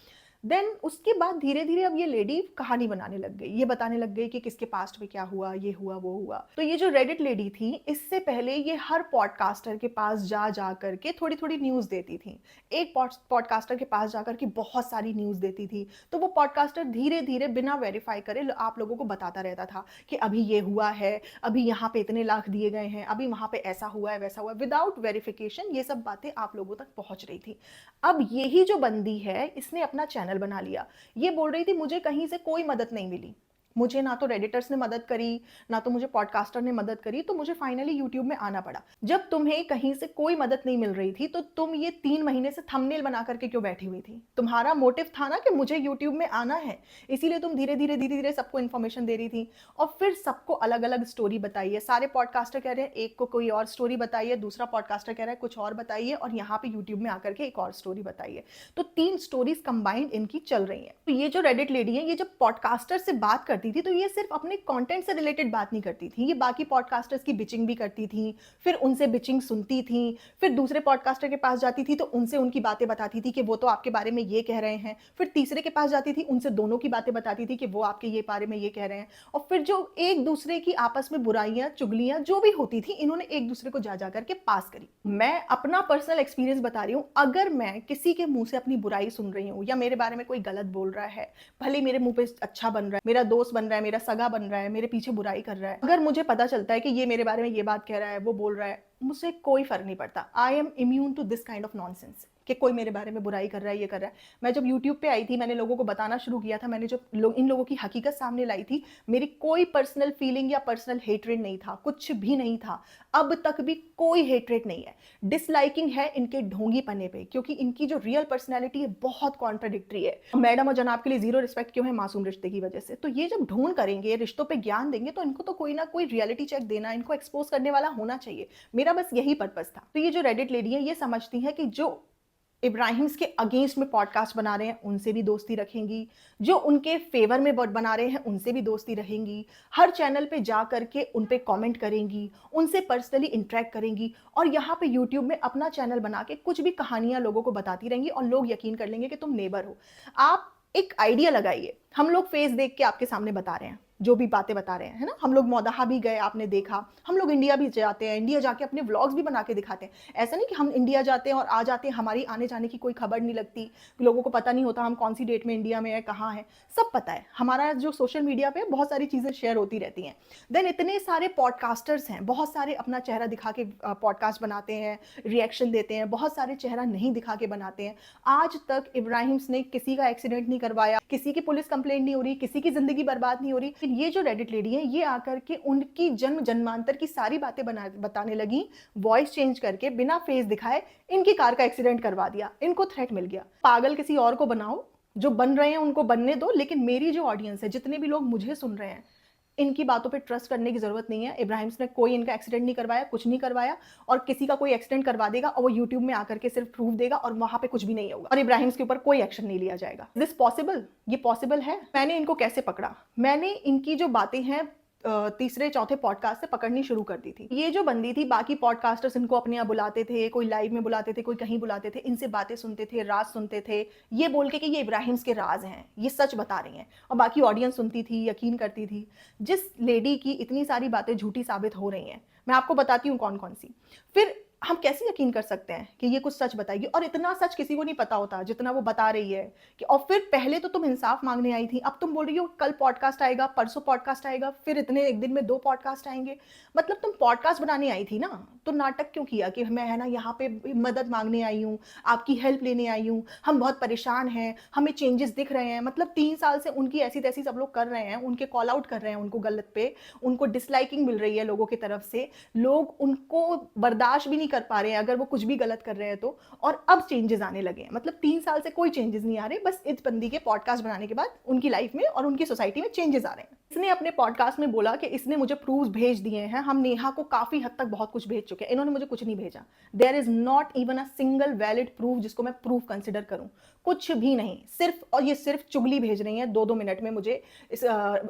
देन उसके बाद धीरे धीरे अब ये लेडी कहानी बनाने लग गई, ये बताने लग गई कि किसके पास्ट में क्या हुआ, ये हुआ वो हुआ। तो ये जो रेडिट लेडी थी, इससे पहले ये हर पॉडकास्टर के पास जा करके थोड़ी थोड़ी न्यूज़ देती थी। एक पॉडकास्टर के पास जाकर के बहुत सारी न्यूज़ देती थी। तो वो पॉडकास्टर धीरे धीरे बिना वेरीफाई करे आप लोगों को बताता रहता था कि अभी ये हुआ है, अभी यहाँ पे इतने लाख दिए गए हैं, अभी वहाँ पे ऐसा हुआ है, वैसा हुआ है। विदाउट वेरिफिकेशन ये सब बातें आप लोगों तक पहुँच रही थी। अब यही जो बंदी है, इसने अपना चैनल बना लिया। ये बोल रही थी मुझे कहीं से कोई मदद नहीं मिली, मुझे ना तो रेडिटर्स ने मदद करी, ना तो मुझे पॉडकास्टर ने मदद करी, तो मुझे फाइनली यूट्यूब में आना पड़ा। जब तुम्हें कहीं से कोई मदद नहीं मिल रही थी तो तुम ये 3 महीने से थंबनेल बना करके क्यों बैठी हुई थी? तुम्हारा मोटिव था ना कि मुझे यूट्यूब में आना है, इसीलिए तुम धीरे-धीरे सबको इन्फॉर्मेशन दे रही थी और फिर सबको अलग-अलग स्टोरी बताइए। सारे पॉडकास्टर कह रहे हैं एक को कोई और स्टोरी बताइए, दूसरा पॉडकास्टर कह रहा है कुछ और बताइए और यहाँ पे यूट्यूब में आकर के एक और स्टोरी बताइए। तो 3 स्टोरीज कंबाइंड इनकी चल रही हैं। तो ये जो रेडिट लेडी है, ये जब पॉडकास्टर से बात करती थी तो ये सिर्फ अपने कंटेंट से रिलेटेड बात नहीं करती थी, ये बाकी पॉडकास्टर्स की बिचिंग भी करती थी, फिर उनसे बिचिंग सुनती थी, फिर दूसरे पॉडकास्टर के पास जाती थी तो उनसे उनकी बातें बताती थी कि वो तो आपके बारे में ये कह रहे हैं, फिर तीसरे के पास जाती थी, उनसे दोनों की बातें बताती थी कि वो आपके ये बारे में ये कह रहे हैं। और फिर जो एक दूसरे की आपस में बुराइयां, चुगलियां जो भी होती थी, इन्होंने एक दूसरे को जा करके पास करी। मैं अपना पर्सनल एक्सपीरियंस बता रही हूँ, अगर मैं किसी के मुंह से अपनी बुराई सुन रही हूँ या मेरे बारे में कोई गलत बोल रहा है, भले मेरे मुंह पे अच्छा बन रहा है, मेरा दोस्त बन रहा है, मेरा सगा बन रहा है, मेरे पीछे बुराई कर रहा है, अगर मुझे पता चलता है कि ये मेरे बारे में ये बात कह रहा है, वो बोल रहा है, मुझसे कोई फर्क नहीं पड़ता। I am immune to this kind of nonsense कि कोई मेरे बारे में बुराई कर रहा है, ये कर रहा है। मैं जब यूट्यूब पे आई थी, मैंने लोगों को बताना शुरू किया था, मैंने जब इन लोगों की हकीकत सामने लाई थी, मेरी कोई पर्सनल फीलिंग या पर्सनल हेटरेट नहीं था, कुछ भी नहीं था। अब तक भी कोई हेटरेट नहीं है। डिसलाइकिंग है इनके ढोंगी पने पे, क्योंकि इनकी जो रियल पर्सनैलिटी है बहुत कॉन्ट्राडिक्टरी है। मैडम और जनाब के लिए जीरो रिस्पेक्ट क्यों है? मासूम रिश्ते की वजह से। तो ये जब ढूंढ करेंगे, रिश्तों पे ज्ञान देंगे, तो इनको तो कोई ना कोई रियलिटी चेक देना, इनको एक्सपोज करने वाला होना चाहिए। मेरा बस यही पर्पस था। तो ये जो रेडिट लेडी है, ये समझती है कि जो इब्राहिम्स के अगेंस्ट में पॉडकास्ट बना रहे हैं उनसे भी दोस्ती रखेंगी, जो उनके फेवर में बना रहे हैं उनसे भी दोस्ती रहेंगी, हर चैनल पे जा करके उन पे कमेंट करेंगी, उनसे पर्सनली इंटरेक्ट करेंगी और यहाँ पे यूट्यूब में अपना चैनल बना के कुछ भी कहानियां लोगों को बताती रहेंगी और लोग यकीन कर लेंगे कि तुम नेबर हो। आप एक आइडिया लगाइए, हम लोग फेस देख के आपके सामने बता रहे हैं जो भी बातें बता रहे हैं, है ना? हम लोग मौदाहा भी गए, आपने देखा, हम लोग इंडिया भी जाते हैं, इंडिया जाके अपने व्लॉग्स भी बना के दिखाते हैं। ऐसा नहीं कि हम इंडिया जाते हैं और आ जाते हैं, हमारी आने जाने की कोई खबर नहीं लगती, लोगों को पता नहीं होता हम कौन सी डेट में इंडिया में है, कहाँ है, सब पता है। हमारा जो सोशल मीडिया पे बहुत सारी चीज़ें शेयर होती रहती हैं। देन इतने सारे पॉडकास्टर्स हैं, बहुत सारे अपना चेहरा दिखा के पॉडकास्ट बनाते हैं, रिएक्शन देते हैं, बहुत सारे चेहरा नहीं दिखा के बनाते हैं। आज तक इब्राहिम्स ने किसी का एक्सीडेंट नहीं करवाया, किसी की पुलिस कंप्लेंट नहीं हो रही, किसी की जिंदगी बर्बाद नहीं हो रही। फिर ये जो रेडिट लेडी है, ये आकर के उनकी जन्म जन्मांतर की सारी बातें बताने लगी, वॉइस चेंज करके बिना फेस दिखाए इनकी कार का एक्सीडेंट करवा दिया, इनको थ्रेट मिल गया। पागल किसी और को बनाओ, जो बन रहे हैं उनको बनने दो, लेकिन मेरी जो ऑडियंस है, जितने भी लोग मुझे सुन रहे हैं, इनकी बातों पे ट्रस्ट करने की जरूरत नहीं है। इब्राहिम्स ने कोई इनका एक्सीडेंट नहीं करवाया, कुछ नहीं करवाया, और किसी का कोई एक्सीडेंट करवा देगा और वो यूट्यूब में आकर के सिर्फ प्रूफ देगा और वहां पे कुछ भी नहीं होगा और इब्राहिम्स के ऊपर कोई एक्शन नहीं लिया जाएगा। This possible? ये पॉसिबल है। मैंने इनको कैसे पकड़ा? मैंने इनकी जो बातें हैं तीसरे चौथे पॉडकास्ट से पकड़नी शुरू कर दी थी। ये जो बंदी थी, बाकी पॉडकास्टर्स इनको अपने यहाँ बुलाते थे, कोई लाइव में बुलाते थे, कोई कहीं बुलाते थे, इनसे बातें सुनते थे, राज सुनते थे, ये बोल के कि ये इब्राहिम्स के राज हैं, ये सच बता रही हैं, और बाकी ऑडियंस सुनती थी, यकीन करती थी। जिस लेडी की इतनी सारी बातें झूठी साबित हो रही हैं, मैं आपको बताती हूँ कौन कौन सी। फिर हम कैसे यकीन कर सकते हैं कि ये कुछ सच बताएगी? और इतना सच किसी को नहीं पता होता जितना वो बता रही है कि, और फिर पहले तो तुम इंसाफ मांगने आई थी, अब तुम बोल रही हो कल पॉडकास्ट आएगा, परसों पॉडकास्ट आएगा, फिर इतने एक दिन में 2 पॉडकास्ट आएँगे। मतलब तुम पॉडकास्ट बनाने आई थी ना, तो नाटक क्यों किया कि मैं है ना यहाँ पे मदद माँगने आई हूँ, आपकी हेल्प लेने आई हूँ, हम बहुत परेशान हैं, हमें चेंजेस दिख रहे हैं। मतलब 3 साल से उनकी ऐसी-तैसी सब लोग कर रहे हैं, उनके कॉल आउट कर रहे हैं उनको गलत पे, उनको डिसलाइकिंग मिल रही है लोगों की तरफ से, लोग उनको बर्दाश्त भी नहीं कर पा रहे हैं अगर वो कुछ भी गलत कर रहे हैं तो, और अब चेंजेस आने लगे हैं। मतलब 3 साल से कोई चेंजेस नहीं आ रहे, बस इस बंदी के पॉडकास्ट बनाने के बाद उनकी लाइफ में और उनकी सोसाइटी में चेंजेस आ रहे हैं। इसने अपने पॉडकास्ट में बोला कि इसने मुझे प्रूफ्स भेज दिए हैं, हम नेहा को काफ़ी हद तक बहुत कुछ भेज चुके हैं, इन्होंने मुझे कुछ नहीं भेजा। There is not even a single valid proof जिसको मैं प्रूफ कंसिडर करूँ, कुछ भी नहीं। सिर्फ और ये सिर्फ चुगली भेज रही हैं 2-2 मिनट में मुझे इस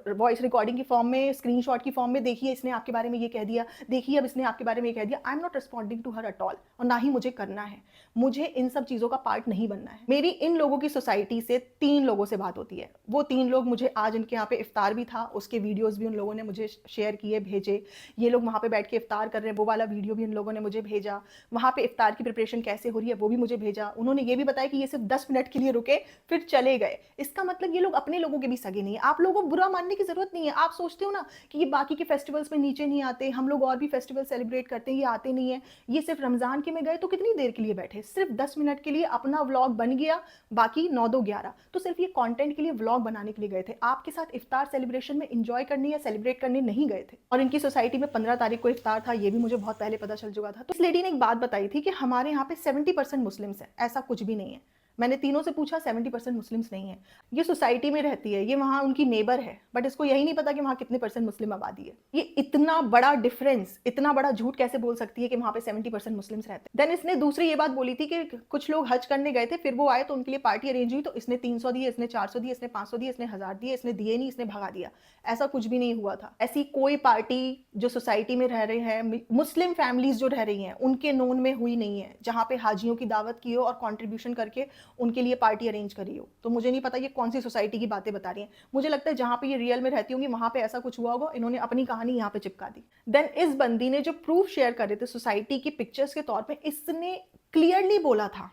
वॉइस रिकॉर्डिंग की फॉर्म में, स्क्रीनशॉट की फॉर्म में, देखिए इसने आपके बारे में ये कह दिया, देखिए अब इसने आपके बारे में ये कह दिया। I am not responding to her at all, और ना ही मुझे करना है। मुझे इन सब चीज़ों का पार्ट नहीं बनना है। मेरी इन लोगों की सोसाइटी से 3 लोगों से बात होती है। वो 3 लोग मुझे, आज इनके यहाँ पे इफ्तार भी था, उसके वीडियोज़ भी उन लोगों ने मुझे शेयर किए, भेजे। ये लोग वहाँ पे बैठ के इफ्तार कर रहे हैं, वो वाला वीडियो भी उन लोगों ने मुझे भेजा। वहाँ पे इफ्तार की प्रिपरेशन कैसे हो रही है वो भी मुझे भेजा। उन्होंने ये भी बताया कि ये सिर्फ 10 मिनट के लिए रुके, फिर चले गए। इसका मतलब ये लोग अपने लोगों के भी सगे नहीं है। आप लोगों को बुरा मानने की ज़रूरत नहीं है। आप सोचते हो ना कि ये बाकी के फेस्टिवल्स में नीचे नहीं आते, हम लोग और भी फेस्टिवल सेलिब्रेट करते हैं, ये आते नहीं है। ये सिर्फ रमज़ान के में गए तो कितनी देर के लिए बैठे? सिर्फ 10 मिनट के लिए अपना व्लॉग बन गया, बाकी 9-2-11 तो सिर्फ ये कंटेंट के लिए व्लॉग बनाने के लिए गए थे। आपके साथ इफ्तार सेलिब्रेशन में एंजॉय करने या सेलिब्रेट करने नहीं गए थे। और इनकी सोसाइटी में 15 तारीख को इफ्तार था, ये भी मुझे बहुत पहले पता चल चुका था। तो इस लेडी ने एक बात बताई थी कि हमारे यहाँ पे 70% मुस्लिम्स हैं। ऐसा कुछ भी नहीं है। मैंने तीनों से पूछा, 70% मुस्लिम्स नहीं है। ये सोसाइटी में रहती है, ये वहाँ उनकी नेबर है, बट इसको यही नहीं पता कि वहाँ कितने परसेंट मुस्लिम आबादी है। ये इतना बड़ा डिफरेंस, इतना बड़ा झूठ कैसे बोल सकती है कि वहाँ पे 70% मुस्लिम्स रहते हैं। देन इसने दूसरी ये बात बोली थी कि कुछ लोग हज करने गए थे, फिर वो आए तो उनके लिए पार्टी अरेंज हुई, तो इसने 300 दिए, इसने 400 दिए, इसने 500 दिए, इसने 1000 दिए, इसने दिए नहीं, इसने भगा दिया। ऐसा कुछ भी नहीं हुआ था। ऐसी कोई पार्टी जो सोसाइटी में रह रहे हैं, मुस्लिम फैमिलीज जो रह रही हैं, उनके नोन में हुई नहीं है, जहाँ पे हाजियों की दावत की हो और कॉन्ट्रीब्यूशन करके उनके लिए पार्टी अरेंज करी हो। तो मुझे नहीं पता ये कौन सी सोसाइटी की बातें बता रही हैं। मुझे लगता है जहाँ पे ये रियल में रहती होंगी वहाँ पे ऐसा कुछ हुआ होगा, इन्होंने अपनी कहानी यहाँ पे चिपका दी। देन इस बंदी ने जो प्रूफ शेयर कर रहे थे सोसाइटी की पिक्चर्स के तौर पे, इसने क्लियरली बोला था,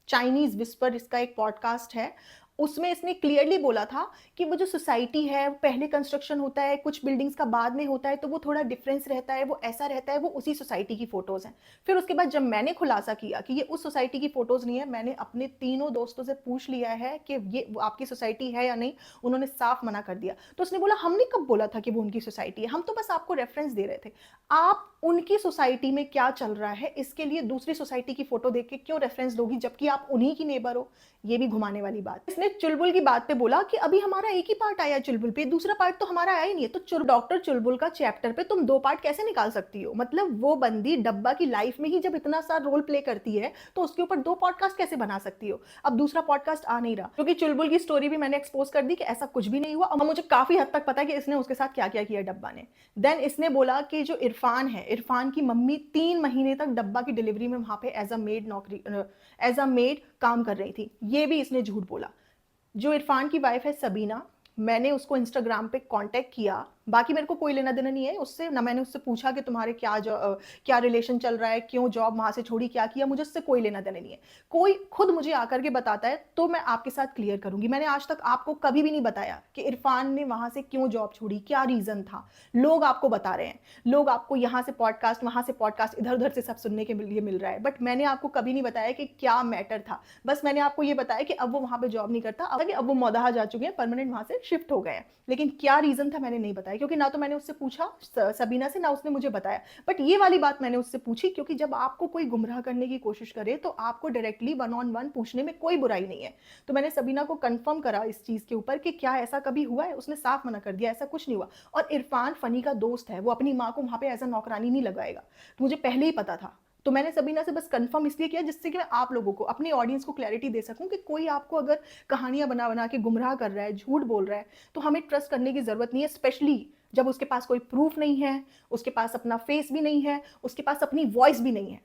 चाइनीज विस्पर इसका एक पॉडकास्ट है, उसमें इसने क्लियरली बोला था कि वो जो सोसाइटी है पहले कंस्ट्रक्शन होता है, कुछ बिल्डिंग्स का बाद में होता है, तो वो थोड़ा डिफरेंस रहता है, वो ऐसा रहता है, वो उसी सोसाइटी की फोटोज़ हैं। फिर उसके बाद जब मैंने खुलासा किया कि ये उस सोसाइटी की फ़ोटोज़ नहीं है, मैंने अपने तीनों दोस्तों से पूछ लिया है कि ये वो आपकी सोसाइटी है या नहीं, उन्होंने साफ मना कर दिया। तो उसने बोला हमने कब बोला था कि वो उनकी सोसाइटी है, हम तो बस आपको रेफरेंस दे रहे थे। आप उनकी सोसाइटी में क्या चल रहा है इसके लिए दूसरी सोसाइटी की फोटो देख के क्यों रेफरेंस दोगी, जबकि आप उन्हीं की नेबर हो? ये भी घुमाने वाली बात। इसने चुलबुल की बात पे बोला कि अभी हमारा एक ही पार्ट आया चुलबुल पे, दूसरा पार्ट तो हमारा आया ही नहीं है, तो डॉक्टर चुलबुल का चैप्टर पे तुम 2 पार्ट कैसे निकाल सकती हो? मतलब वो बंदी डब्बा की लाइफ में ही जब इतना सा रोल प्ले करती है तो उसके ऊपर 2 पॉडकास्ट कैसे बना सकती हो? अब दूसरा पॉडकास्ट आ नहीं रहा, क्योंकि चुलबुल की स्टोरी भी मैंने एक्सपोज कर दी कि ऐसा कुछ भी नहीं हुआ, और मुझे काफी हद तक पता है कि इसने उसके साथ क्या क्या किया डब्बा ने। देन इसने बोला कि जो इरफान है, इरफान की मम्मी 3 महीने तक डब्बा की डिलीवरी में वहां पे एज अ मेड काम कर रही थी। ये भी इसने झूठ बोला। जो इरफान की वाइफ है सबीना, मैंने उसको इंस्टाग्राम पे कांटेक्ट किया, बाकी मेरे को कोई लेना देना नहीं है उससे, ना मैंने उससे पूछा कि तुम्हारे क्या रिलेशन चल रहा है, क्यों जॉब वहां से छोड़ी, क्या किया, मुझे उससे कोई लेना देना नहीं है। कोई खुद मुझे आकर के बताता है तो मैं आपके साथ क्लियर करूंगी। मैंने आज तक आपको कभी भी नहीं बताया कि इरफान ने वहां से क्यों जॉब छोड़ी, क्या रीजन था। लोग आपको बता रहे हैं, लोग आपको यहाँ से पॉडकास्ट, वहां से पॉडकास्ट, इधर उधर से सब सुनने के लिए मिल रहा है, बट मैंने आपको कभी नहीं बताया कि क्या मैटर था। बस मैंने आपको ये बताया कि अब वो वहां पे जॉब नहीं करता, अब वो मौदाहा जा चुके हैं, परमानेंट वहां से शिफ्ट हो गए हैं। लेकिन क्या रीजन था मैंने नहीं बताया, क्योंकि ना तो मैंने उससे पूछा सबीना से, ना उसने मुझे बताया। बट ये वाली बात मैंने उससे पूछी, क्योंकि जब आपको कोई गुमराह करने की कोशिश करे तो आपको डायरेक्टली 1-on-1 पूछने में कोई बुराई नहीं है। तो मैंने सबीना को कंफर्म करा इस चीज के ऊपर कि क्या ऐसा कभी हुआ है, उसने साफ मना कर दिया ऐसा कुछ नहीं हुआ। और इरफान फनी का दोस्त है, वो अपनी माँ को वहां पे एज अ नौकरानी नहीं लगाएगा, तो मुझे पहले ही पता था। तो मैंने सबीना से बस कंफर्म इसलिए किया जिससे कि मैं आप लोगों को, अपनी ऑडियंस को क्लैरिटी दे सकूं कि कोई आपको अगर कहानियां बना बना के गुमराह कर रहा है, झूठ बोल रहा है, तो हमें ट्रस्ट करने की जरूरत नहीं है, स्पेशली जब उसके पास कोई प्रूफ नहीं है, उसके पास अपना फेस भी नहीं है, उसके पास अपनी वॉइस भी नहीं है।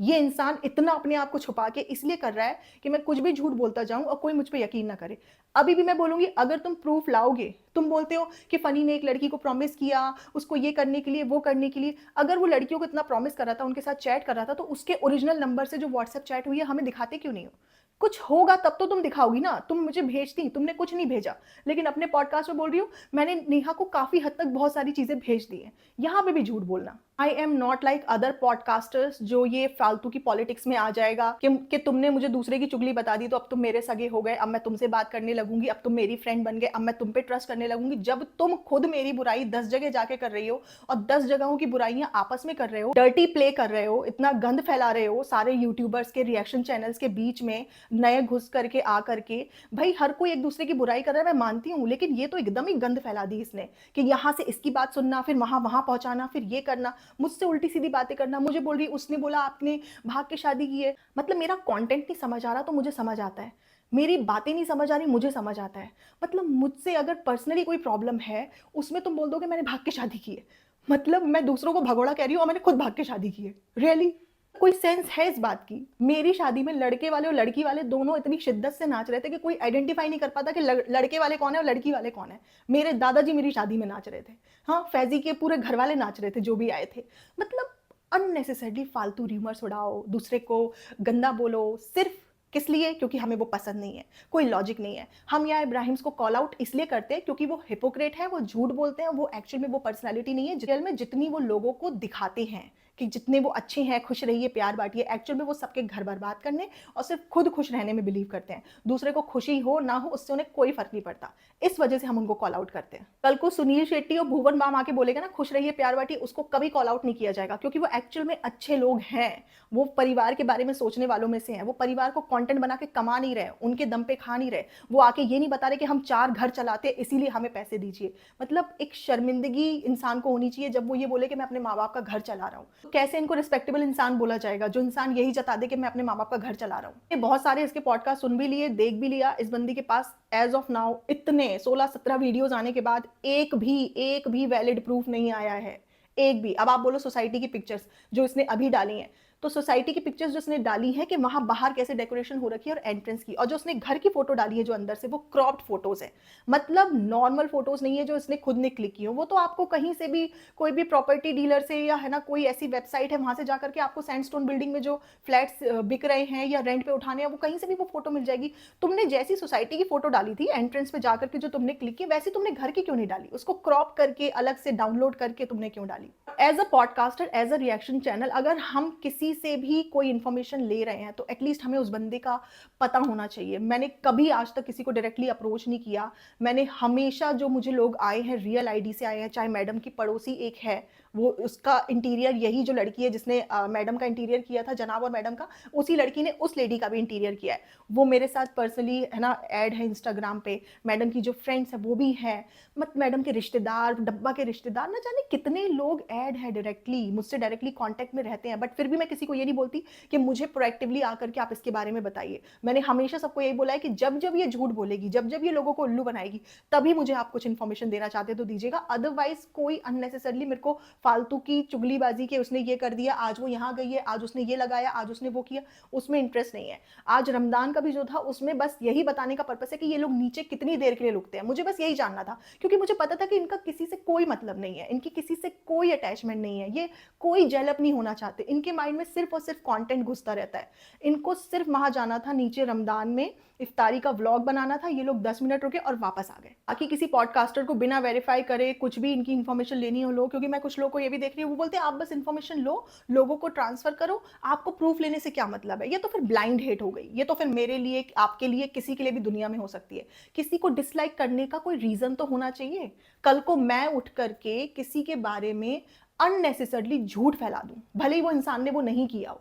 ये इंसान इतना अपने आप को छुपा के इसलिए कर रहा है कि मैं कुछ भी झूठ बोलता जाऊं और कोई मुझ पे यकीन ना करे। अभी भी मैं बोलूंगी, अगर तुम प्रूफ लाओगे, तुम बोलते हो कि फनी ने एक लड़की को प्रॉमिस किया, उसको ये करने के लिए, वो करने के लिए, अगर वो लड़कियों को इतना प्रॉमिस कर रहा था, उनके साथ चैट कर रहा था, तो उसके ओरिजिनल नंबर से जो व्हाट्सएप चैट हुई है हमें दिखाते क्यों नहीं हो? कुछ होगा तब तो तुम दिखाओगी ना, तुम मुझे भेजती, तुमने कुछ नहीं भेजा। लेकिन अपने पॉडकास्ट में बोल रही हो मैंने नेहा को काफी हद तक बहुत सारी चीजें भेज दी हैं, यहाँ पे भी झूठ बोलना। आई am not like other podcasters जो ये फालतू की पॉलिटिक्स में आ जाएगा कि तुमने मुझे दूसरे की चुगली बता दी तो अब तुम मेरे सगे हो गए, अब मैं तुमसे बात करने लगूंगी, अब तुम मेरी फ्रेंड बन गए, अब मैं तुम पे ट्रस्ट करने लगूंगी। जब तुम खुद मेरी बुराई 10 जगह जाके कर रही हो और 10 जगहों की बुराइयां आपस में कर रहे हो, डर्टी प्ले कर रहे हो, इतना गंद फैला रहे हो सारे यूट्यूबर्स के रिएक्शन चैनल्स के बीच में, नए घुस करके आ करके। भाई हर कोई एक दूसरे की बुराई कर रहा है, मैं मानती हूँ, लेकिन ये तो एकदम ही गंद फैला दी इसने कि यहाँ से इसकी बात सुनना, फिर वहां वहां पहुंचाना, फिर ये करना, मुझसे उल्टी सीधी बातें करना। मुझे बोल रही उसने बोला आपने भाग के शादी की है। मतलब मेरा कंटेंट नहीं समझ आ रहा तो मुझे समझ आता है, मेरी बातें नहीं समझ आ रही मुझे समझ आता है। मतलब मुझसे अगर पर्सनली कोई प्रॉब्लम है, उसमें तुम बोल दोगे मैंने भाग के शादी की है। मतलब मैं दूसरों को भगोड़ा कह रही हूँ और मैंने खुद भाग के शादी की है। रियली कोई सेंस है इस बात की? मेरी शादी में लड़के वाले और लड़की वाले दोनों इतनी शिद्दत से नाच रहे थे कि कोई आइडेंटिफाई नहीं कर पाता कि लड़के वाले कौन है और लड़की वाले कौन है। मेरे दादाजी मेरी शादी में नाच रहे थे, हाँ फैजी के पूरे घर वाले नाच रहे थे जो भी आए थे। मतलब अननेसेसरली फालतू र्यूमर्स उड़ाओ, दूसरे को गंदा बोलो, सिर्फ किस लिए? क्योंकि हमें वो पसंद नहीं है, कोई लॉजिक नहीं है। हम यहाँ इब्राहिम्स को कॉल आउट इसलिए करते हैं क्योंकि वो हिपोक्रेट है, वो झूठ बोलते हैं, वो एक्चुअल में वो पर्सनालिटी नहीं है रियल में जितनी वो लोगों को दिखाते हैं कि जितने वो अच्छे हैं, खुश रहिए, प्यार बांटिए। एक्चुअल में वो सबके घर बर्बाद करने और सिर्फ खुद खुश रहने में बिलीव करते हैं। दूसरे को खुशी हो ना हो उससे उन्हें कोई फर्क नहीं पड़ता। इस वजह से हम उनको कॉल आउट करते हैं। कल को सुनील शेट्टी और भुवन बाम आके बोलेगा ना खुश रहिए प्यार बांटिए, उसको कभी कॉल आउट नहीं किया जाएगा क्योंकि वो एक्चुअल में अच्छे लोग हैं। वो परिवार के बारे में सोचने वालों में से हैं। वो परिवार को कंटेंट बना के कमा नहीं रहे, उनके दम पे खा नहीं रहे। वो आके ये नहीं बता रहे कि हम 4 घर चलाते इसीलिए हमें पैसे दीजिए। मतलब एक शर्मिंदगी इंसान को होनी चाहिए जब वो ये बोले कि मैं अपने माँ बाप का घर चला रहा हूँ। तो कैसे इनको रिस्पेक्टेबल इंसान बोला जाएगा जो इंसान यही जता दे कि मैं अपने माँ बाप का घर चला रहा हूँ? बहुत सारे इसके पॉडकास्ट सुन भी लिए, देख भी लिया। इस बंदी के पास एज ऑफ नाउ इतने 16-17 वीडियोस आने के बाद एक भी वैलिड प्रूफ नहीं आया है, एक भी। अब आप बोलो सोसाइटी की पिक्चर्स जो इसने अभी डाली हैं, तो सोसाइटी की पिक्चर्स जो उसने डाली है कि वहां बाहर कैसे डेकोरेशन हो रखी है और एंट्रेंस की, और जो उसने घर की फोटो डाली है जो अंदर से, वो क्रॉप्ड फोटोज है। मतलब नॉर्मल फोटोज नहीं है जो इसने खुद ने क्लिक की हो। वो तो आपको कहीं से भी, कोई भी प्रॉपर्टी डीलर से या है ना कोई ऐसी वेबसाइट है वहां से जाकर के आपको सैंडस्टोन बिल्डिंग में जो फ्लैट्स बिक रहे हैं या रेंट पे उठाने हैं, वो कहीं से भी वो फोटो मिल जाएगी। तुमने जैसी सोसाइटी की फोटो डाली थी एंट्रेंस पे जाकर के जो तुमने क्लिक की, वैसे तुमने घर की क्यों नहीं डाली? उसको क्रॉप करके अलग से डाउनलोड करके तुमने क्यों डाली? As a podcaster, as a reaction channel, अगर हम किसी से भी कोई इंफॉर्मेशन ले रहे हैं तो एटलीस्ट हमें उस बंदे का पता होना चाहिए। मैंने कभी आज तक किसी को डायरेक्टली अप्रोच नहीं किया। मैंने हमेशा, जो मुझे लोग आए हैं रियल आईडी से आए हैं, चाहे मैडम की पड़ोसी एक है, वो उसका इंटीरियर, यही जो लड़की है जिसने मैडम का इंटीरियर किया था, जनाब और मैडम का, उसी लड़की ने उस लेडी का भी इंटीरियर किया है। वो मेरे साथ पर्सनली है ना ऐड है इंस्टाग्राम पे। मैडम की जो फ्रेंड्स है वो भी है, मत मैडम के रिश्तेदार, डब्बा के रिश्तेदार, ना जाने कितने लोग ऐड है डायरेक्टली, मुझसे डायरेक्टली कांटेक्ट में रहते हैं। बट फिर भी मैं किसी को ये नहीं बोलती कि मुझे प्रोएक्टिवली आकर के आप इसके बारे में बताइए। मैंने हमेशा सबको यही बोला है कि जब जब ये झूठ बोलेगी, जब जब ये लोगों को उल्लू बनाएगी, तभी मुझे आप कुछ इन्फॉर्मेशन देना चाहते तो दीजिएगा। अदरवाइज कोई अननेसेसरली मेरे को फालतू की चुगलीबाजी के उसने ये कर दिया, आज वो यहाँ गई है, आज उसने ये लगाया, आज उसने वो किया, उसमें इंटरेस्ट नहीं है। आज रमदान का भी जो था उसमें बस यही बताने का पर्पस है कि ये लोग नीचे कितनी देर के लिए रुकते हैं, मुझे बस यही जानना था। क्योंकि मुझे पता था कि इनका किसी से कोई मतलब नहीं है, इनकी किसी से कोई अटैचमेंट नहीं है, ये कोई जेलअप नहीं होना चाहते। इनके माइंड में सिर्फ और सिर्फ कंटेंट घुसता रहता है। इनको सिर्फ वहां जाना था नीचे रमदान में, इफ्तारी का व्लॉग बनाना था। ये लोग 10 मिनट रुके और वापस आ गए। बाकी किसी पॉडकास्टर को बिना वेरीफाई करे कुछ भी इनकी इन्फॉर्मेशन लेनी हो लो, क्योंकि मैं कुछ लोगों को ये भी देख रही हूँ, वो बोलते हैं आप बस इन्फॉर्मेशन लो, लोगों को ट्रांसफर करो, आपको प्रूफ लेने से क्या मतलब है? ये तो फिर ब्लाइंड हेट हो गई। ये तो फिर मेरे लिए, आपके लिए, किसी के लिए भी दुनिया में हो सकती है। किसी को डिसलाइक करने का कोई रीजन तो होना चाहिए। कल को मैं उठ करके किसी के बारे में अननेसेसरली झूठ फैला दूं, भले ही वो इंसान ने वो नहीं किया हो,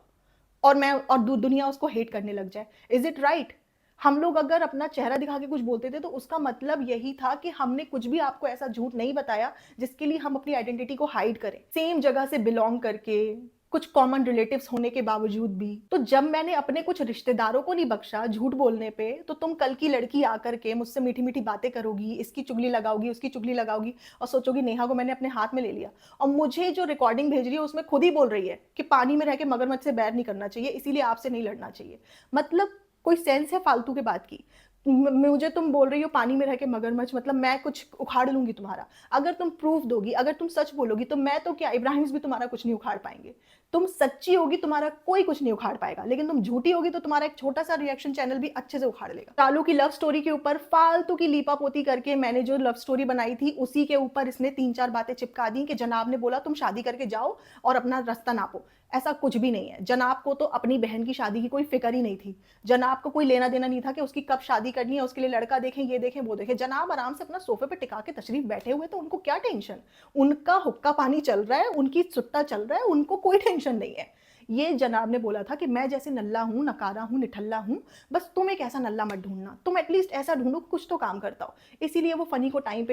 और मैं और दुनिया उसको हेट करने लग जाए। Is it right? हम लोग अगर अपना चेहरा दिखा के कुछ बोलते थे तो उसका मतलब यही था कि हमने कुछ भी आपको ऐसा झूठ नहीं बताया जिसके लिए हम अपनी आइडेंटिटी को हाइड करें। सेम जगह से बिलोंग करके, कुछ कॉमन रिलेटिव्स होने के बावजूद भी। तो जब मैंने अपने कुछ रिश्तेदारों को नहीं बख्शा झूठ बोलने पे, तो तुम कल की लड़की आकर के मुझसे मीठी-मीठी बातें करोगी, इसकी चुगली लगाओगी, उसकी चुगली लगाओगी और सोचोगी नेहा को मैंने अपने हाथ में ले लिया। और मुझे जो रिकॉर्डिंग भेज रही है उसमें खुद ही बोल रही है कि पानी में रह के मगरमच्छ से बैर नहीं करना चाहिए, इसीलिए आपसे नहीं लड़ना चाहिए। मतलब कोई सेंस है फालतू के बात की? मुझे तुम बोल रही हो पानी में रह के मगरमच्छ, मतलब मैं कुछ उखाड़ लूँगी तुम्हारा। अगर तुम प्रूफ दोगी, अगर तुम सच बोलोगी, तो मैं तो क्या इब्राहिम्स भी तुम्हारा कुछ नहीं उखाड़ पाएँगे। तुम सच्ची होगी, तुम्हारा कोई कुछ नहीं उखाड़ पाएगा, लेकिन तुम झूठी होगी तो तुम्हारा एक छोटा-सा रिएक्शन चैनल भी अच्छे से उखाड़ लेगा। चालू की लव स्टोरी के ऊपर फालतू की लीपापोती करके मैंने जो लव स्टोरी बनाई थी, उसी के ऊपर इसने 3-4 बातें चिपका दी कि जनाब ने बोला तुम शादी करके जाओ और अपना रास्ता नापो। ऐसा कुछ भी नहीं है। जनाब को तो अपनी बहन की शादी की कोई फ़िक्र ही नहीं थी। जनाब को कोई लेना-देना नहीं था कि उसकी कब शादी करनी है, उसके लिए लड़का देखें, ये देखें, वो देखें। जनाब आराम से अपना सोफ़े पे टिका के तशरीफ़ बैठे हुए, तो उनको क्या टेंशन? उनका हुक्का पानी चल रहा है, उनकी सुत्ता चल रहा है, उनको कोई टेंशन नहीं है। ये जनाब ने बोला था कि मैं जैसे नल्ला हूँ, नकारा हूँ, निठल्ला हूँ, बस तुम एक ऐसा नल्ला मत ढूँढना। तुम एटलीस्ट ऐसा ढूँढो कुछ तो काम करता हो। इसीलिए वो फ़नी को टाइम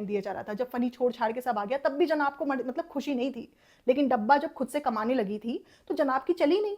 दिया जा रहा था। जब फ़नी छोड़-छाड़ के सब आ गया, तब भी जनाब को मतलब खुशी नहीं थी। लेकिन डब्बा जब खुद से कमाने लगी थी, तो जनाब की चली नहीं।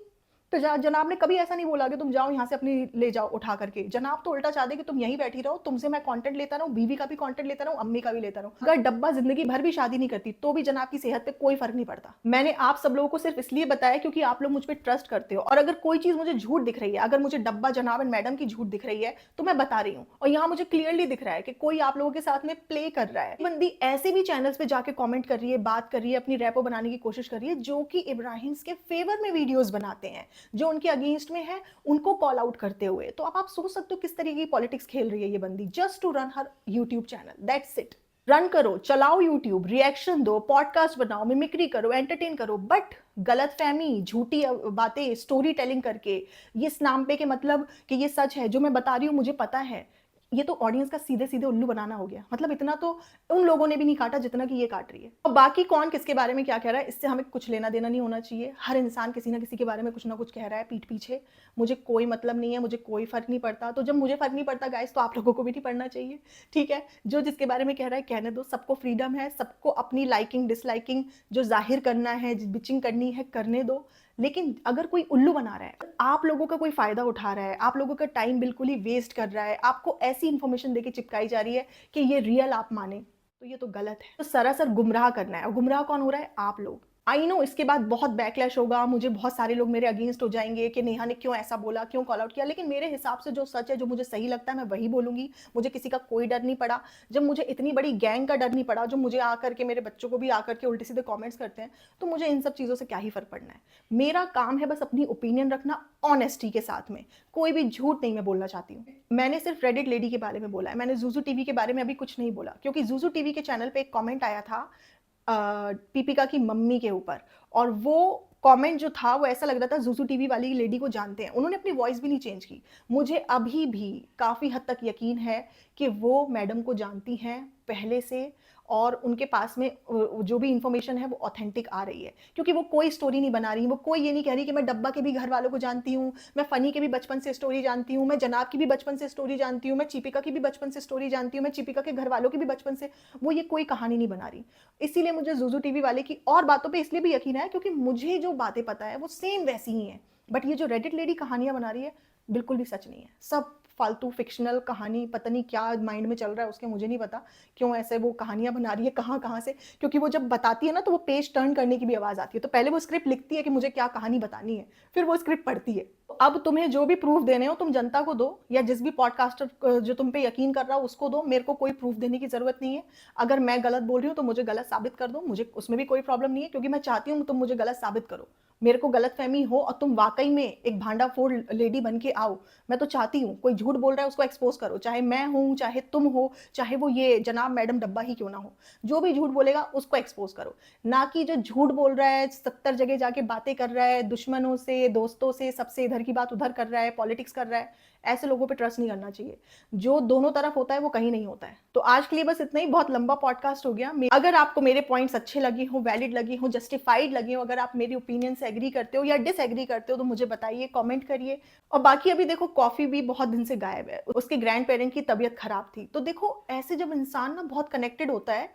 तो जनाब ने कभी ऐसा नहीं बोला कि तुम जाओ यहाँ से अपनी ले जाओ उठा करके। जनाब तो उल्टा चाहते कि तुम यहीं बैठी रहो, तुमसे मैं कंटेंट लेता रहूँ, बीवी का भी कंटेंट लेता रहूँ, अम्मी का भी लेता रहूँ। अगर डब्बा ज़िंदगी भर भी शादी नहीं करती, तो भी जनाब की सेहत पे कोई फ़र्क नहीं पड़ता। मैंने आप सब लोगों को सिर्फ़ इसलिए बताया क्योंकि आप लोग मुझ पे ट्रस्ट करते हो, और अगर कोई चीज़ मुझे झूठ दिख रही है, अगर मुझे डब्बा, जनाब एंड मैडम की झूठ दिख रही है, तो मैं बता रही हूँ। और यहाँ मुझे क्लियरली दिख रहा है कि कोई आप लोगों के साथ में प्ले कर रहा है। बंदी ऐसे भी चैनल्स पे जाके कमेंट कर रही है, बात कर रही है, अपनी रैपो बनाने की कोशिश कर रही है, जो कि इब्राहिम्स के फ़ेवर में वीडियोज़ बनाते हैं, जो उनके अगेंस्ट में है, उनको कॉल आउट करते हुए। तो अब आप सोच सकते हो किस तरीके की पॉलिटिक्स खेल रही है ये बंदी, just to run her YouTube channel, that's it. Run करो, चलाओ यूट्यूब, रिएक्शन दो, पॉडकास्ट बनाओ, मिमिक्री करो, एंटरटेन करो, बट गलतफहमी, झूठी बातें, स्टोरी टेलिंग करके, ये इस नाम पे कि मतलब कि ये सच है, जो मैं बता रही हूँ मुझे पता है, ये तो ऑडियंस का सीधे-सीधे उल्लू बनाना हो गया। मतलब इतना तो उन लोगों ने भी नहीं काटा जितना कि ये काट रही है। और बाकी कौन किसके बारे में क्या कह रहा है, इससे हमें कुछ लेना-देना नहीं होना चाहिए। हर इंसान किसी न किसी के बारे में कुछ ना कुछ कह रहा है पीठ पीछे। मुझे कोई मतलब नहीं है, मुझे कोई फ़र्क नहीं पड़ता। तो जब मुझे फ़र्क नहीं पड़ता गाइज़, तो आप लोगों को भी नहीं पड़ना चाहिए, ठीक है? जो जिसके बारे में कह रहा है कहने दो, सबको फ्रीडम है, सबको अपनी लाइकिंग, डिसलाइकिंग जो ज़ाहिर करना है, बिचिंग करनी है, करने दो। लेकिन अगर कोई उल्लू बना रहा है, आप लोगों का कोई फ़ायदा उठा रहा है, आप लोगों का टाइम बिल्कुल ही वेस्ट कर रहा है, आपको ऐसी इन्फॉर्मेशन देके चिपकाई जा रही है कि ये रियल आप माने, तो ये तो गलत है। तो सरासर गुमराह करना है, और गुमराह कौन हो रहा है? आप लोग। आई नो इसके बाद बहुत बैकलैश होगा, मुझे बहुत सारे लोग मेरे अगेंस्ट हो जाएँगे कि नेहा ने क्यों ऐसा बोला, क्यों कॉल आउट किया, लेकिन मेरे हिसाब से जो सच है, जो मुझे सही लगता है, मैं वही बोलूँगी। मुझे किसी का कोई डर नहीं पड़ा। जब मुझे इतनी बड़ी गैंग का डर नहीं पड़ा, जो मुझे आकर के मेरे बच्चों को भी आकर के उल्टे-सीधे कमेंट्स करते हैं, तो मुझे इन सब चीज़ों से क्या ही फ़र्क पड़ना है। मेरा काम है बस अपनी ओपिनियन रखना ऑनेस्टी के साथ में। कोई भी झूठ नहीं मैं बोलना चाहती हूँ। मैंने सिर्फ रेडिट लेडी के बारे में बोला है, मैंने ज़ूज़ू टीवी के बारे में अभी कुछ नहीं बोला, क्योंकि ज़ूज़ू टीवी के चैनल पे एक कमेंट आया था दीपिका की मम्मी के ऊपर, और वो कमेंट जो था वो ऐसा लग रहा था ज़ूज़ू टीवी वाली लेडी को जानते हैं। उन्होंने अपनी वॉइस भी नहीं चेंज की। मुझे अभी भी काफ़ी हद तक यकीन है कि वो मैडम को जानती हैं पहले से, और उनके पास में जो भी इन्फॉर्मेशन है वो ऑथेंटिक आ रही है। क्योंकि वो कोई स्टोरी नहीं बना रही, वो कोई ये नहीं कह रही कि मैं डब्बा के भी घर वालों को जानती हूँ, मैं फ़नी के भी बचपन से स्टोरी जानती हूँ, मैं जनाब की भी बचपन से स्टोरी जानती हूँ, मैं चिपिका की भी बचपन से स्टोरी जानती हूँ, मैं चिपिका के घर वालों की भी बचपन से। वो ये कोई कहानी नहीं बना रही। इसीलिए मुझे ज़ूज़ू टीवी वाले की और बातों पे इसलिए भी यकीन है क्योंकि मुझे जो बातें पता है वो सेम वैसी ही हैं। बट ये जो रेडिट लेडी कहानियाँ बना रही है, बिल्कुल भी सच नहीं है। सब फालतू फ़िक्शनल कहानी, पता नहीं क्या माइंड में चल रहा है उसके, मुझे नहीं पता। क्यों ऐसे वो कहानियाँ बना रही है कहाँ-कहाँ से, क्योंकि वो जब बताती है ना तो वो पेज टर्न करने की भी आवाज़ आती है। तो पहले वो स्क्रिप्ट लिखती है कि मुझे क्या कहानी बतानी है, फिर वो स्क्रिप्ट पढ़ती है। तो अब तुम्हें जो भी प्रूफ़ देने हो तुम जनता को दो, या जिस भी पॉडकास्टर जो तुम पे यकीन कर रहा हो उसको दो। मेरे को कोई प्रूफ़ देने की ज़रूरत नहीं है। अगर मैं गलत बोल रही हूँ तो मुझे गलत साबित कर दो, मुझे उसमें भी कोई प्रॉब्लम नहीं है, क्योंकि मैं चाहती हूँ तुम मुझे गलत साबित करो। मेरे को गलतफ़हमी हो और तुम वाक़ई में एक भांडाफोड़ लेडी बन के आओ। मैं तो चाहती हूँ कोई झूठ बोल रहा है उसको एक्सपोज़ करो, चाहे मैं हूँ, चाहे तुम हो, चाहे वो ये जनाब मैडम डब्बा ही क्यों ना हो। जो भी झूठ बोलेगा उसको एक्सपोज़ करो। ना कि जो झूठ बोल रहा है, 70 जगह जाके बातें कर रहा है, दुश्मनों से, दोस्तों से, सबसे इधर की बात उधर कर रहा है, पॉलिटिक्स कर रहा है, ऐसे लोगों पे ट्रस्ट नहीं करना चाहिए। जो दोनों तरफ होता है वो कहीं नहीं होता है। तो आज के लिए बस इतना ही, बहुत लंबा पॉडकास्ट हो गया। अगर आपको मेरे पॉइंट्स अच्छे लगे हों, वैलिड लगे हों, जस्टिफाइड लगे हों, अगर आप मेरी ओपिनियन से एग्री करते हो या डिसएग्री करते हो तो मुझे बताइए, कमेंट करिए। और बाकी अभी देखो कॉफ़ी भी बहुत दिन से गायब है, उसके ग्रैंड पेरेंट की तबीयत खराब थी। तो देखो ऐसे जब इंसान ना बहुत कनेक्टेड होता है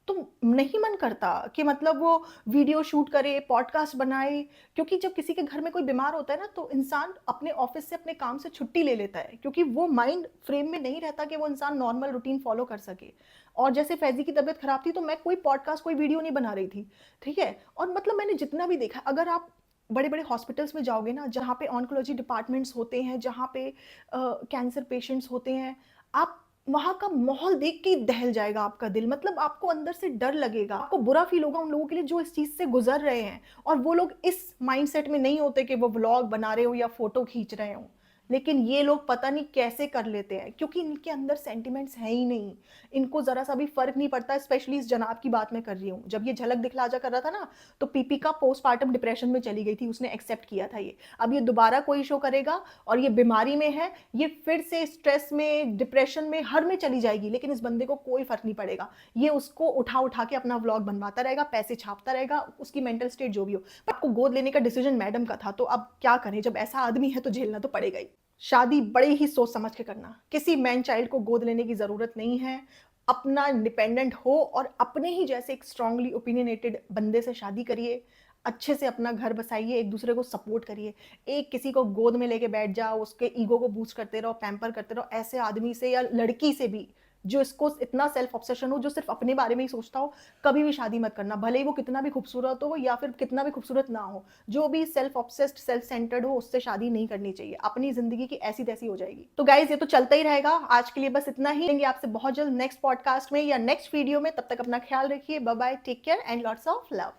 तो नहीं मन करता कि मतलब वो वीडियो शूट करे, पॉडकास्ट बनाए, क्योंकि जब किसी के घर में कोई बीमार होता है ना, तो इंसान अपने ऑफ़िस से, अपने काम से छुट्टी ले लेता है, क्योंकि वो माइंड फ्रेम में नहीं रहता कि वो इंसान नॉर्मल रूटीन फ़ॉलो कर सके। और जैसे फैज़ी की तबीयत ख़राब थी, तो मैं कोई पॉडकास्ट, कोई वीडियो नहीं बना रही थी, ठीक है? और मतलब मैंने जितना भी देखा, अगर आप बड़े-बड़े हॉस्पिटल्स में जाओगे ना, जहाँ पे ऑन्कोलॉजी डिपार्टमेंट्स होते हैं, जहाँ पे कैंसर पेशेंट्स होते हैं, आप वहाँ का माहौल देख के ही दहल जाएगा आपका दिल। मतलब आपको अंदर से डर लगेगा, आपको बुरा फ़ील होगा उन लोगों के लिए जो इस चीज़ से गुज़र रहे हैं, और वो लोग इस माइंडसेट में नहीं होते कि वो व्लॉग बना रहे हो या फ़ोटो खींच रहे हों। लेकिन ये लोग पता नहीं कैसे कर लेते हैं, क्योंकि इनके अंदर सेंटिमेंट्स हैं ही नहीं। इनको ज़रा-सा भी फ़र्क नहीं पड़ता, स्पेशली इस जनाब की बात मैं कर रही हूँ। जब ये झलक दिखला जा कर रहा था ना, तो पीपीका पोस्टपार्टम डिप्रेशन में चली गई थी, उसने एक्सेप्ट किया था ये। अब ये दोबारा कोई शो करेगा और ये बीमारी में है, ये फिर से स्ट्रेस में, डिप्रेशन में, हर में चली जाएगी, लेकिन इस बंदे को कोई फ़र्क नहीं पड़ेगा। ये उसको उठा-उठा के अपना व्लॉग बनवाता रहेगा, पैसे छापता रहेगा, उसकी मेंटल स्टेट जो भी हो। पर आपको गोद लेने का डिसीजन मैडम का था, तो अब क्या करें? जब ऐसा आदमी है तो झेलना तो पड़ेगा ही। शादी बड़े ही सोच समझ के करना। किसी मैन चाइल्ड को गोद लेने की ज़रूरत नहीं है। अपना इंडिपेंडेंट हो और अपने ही जैसे एक स्ट्रांगली ओपिनियनेटेड बंदे से शादी करिए। अच्छे से अपना घर बसाइए, एक-दूसरे को सपोर्ट करिए। एक किसी को गोद में लेके बैठ जाओ, उसके ईगो को बूस्ट करते रहो, पैम्पर करते रहो, ऐसे आदमी से या लड़की से भी जो इसको इतना सेल्फ ऑब्सेशन हो, जो सिर्फ़ अपने बारे में ही सोचता हो, कभी भी शादी मत करना। भले ही वो कितना भी खूबसूरत हो या फिर कितना भी खूबसूरत ना हो। जो भी सेल्फ ऑब्सेस्ड, सेल्फ सेंटर्ड हो, उससे शादी नहीं करनी चाहिए। अपनी ज़िंदगी की ऐसी-तैसी हो जाएगी। तो गाइज़, ये तो चलता ही रहेगा। आज के लिए बस इतना ही। मिलेंगे आपसे बहुत जल्द नेक्स्ट पॉडकास्ट में या नेक्स्ट वीडियो में। तब तक अपना ख़्याल रखिए। Bye bye, take care and lots of love.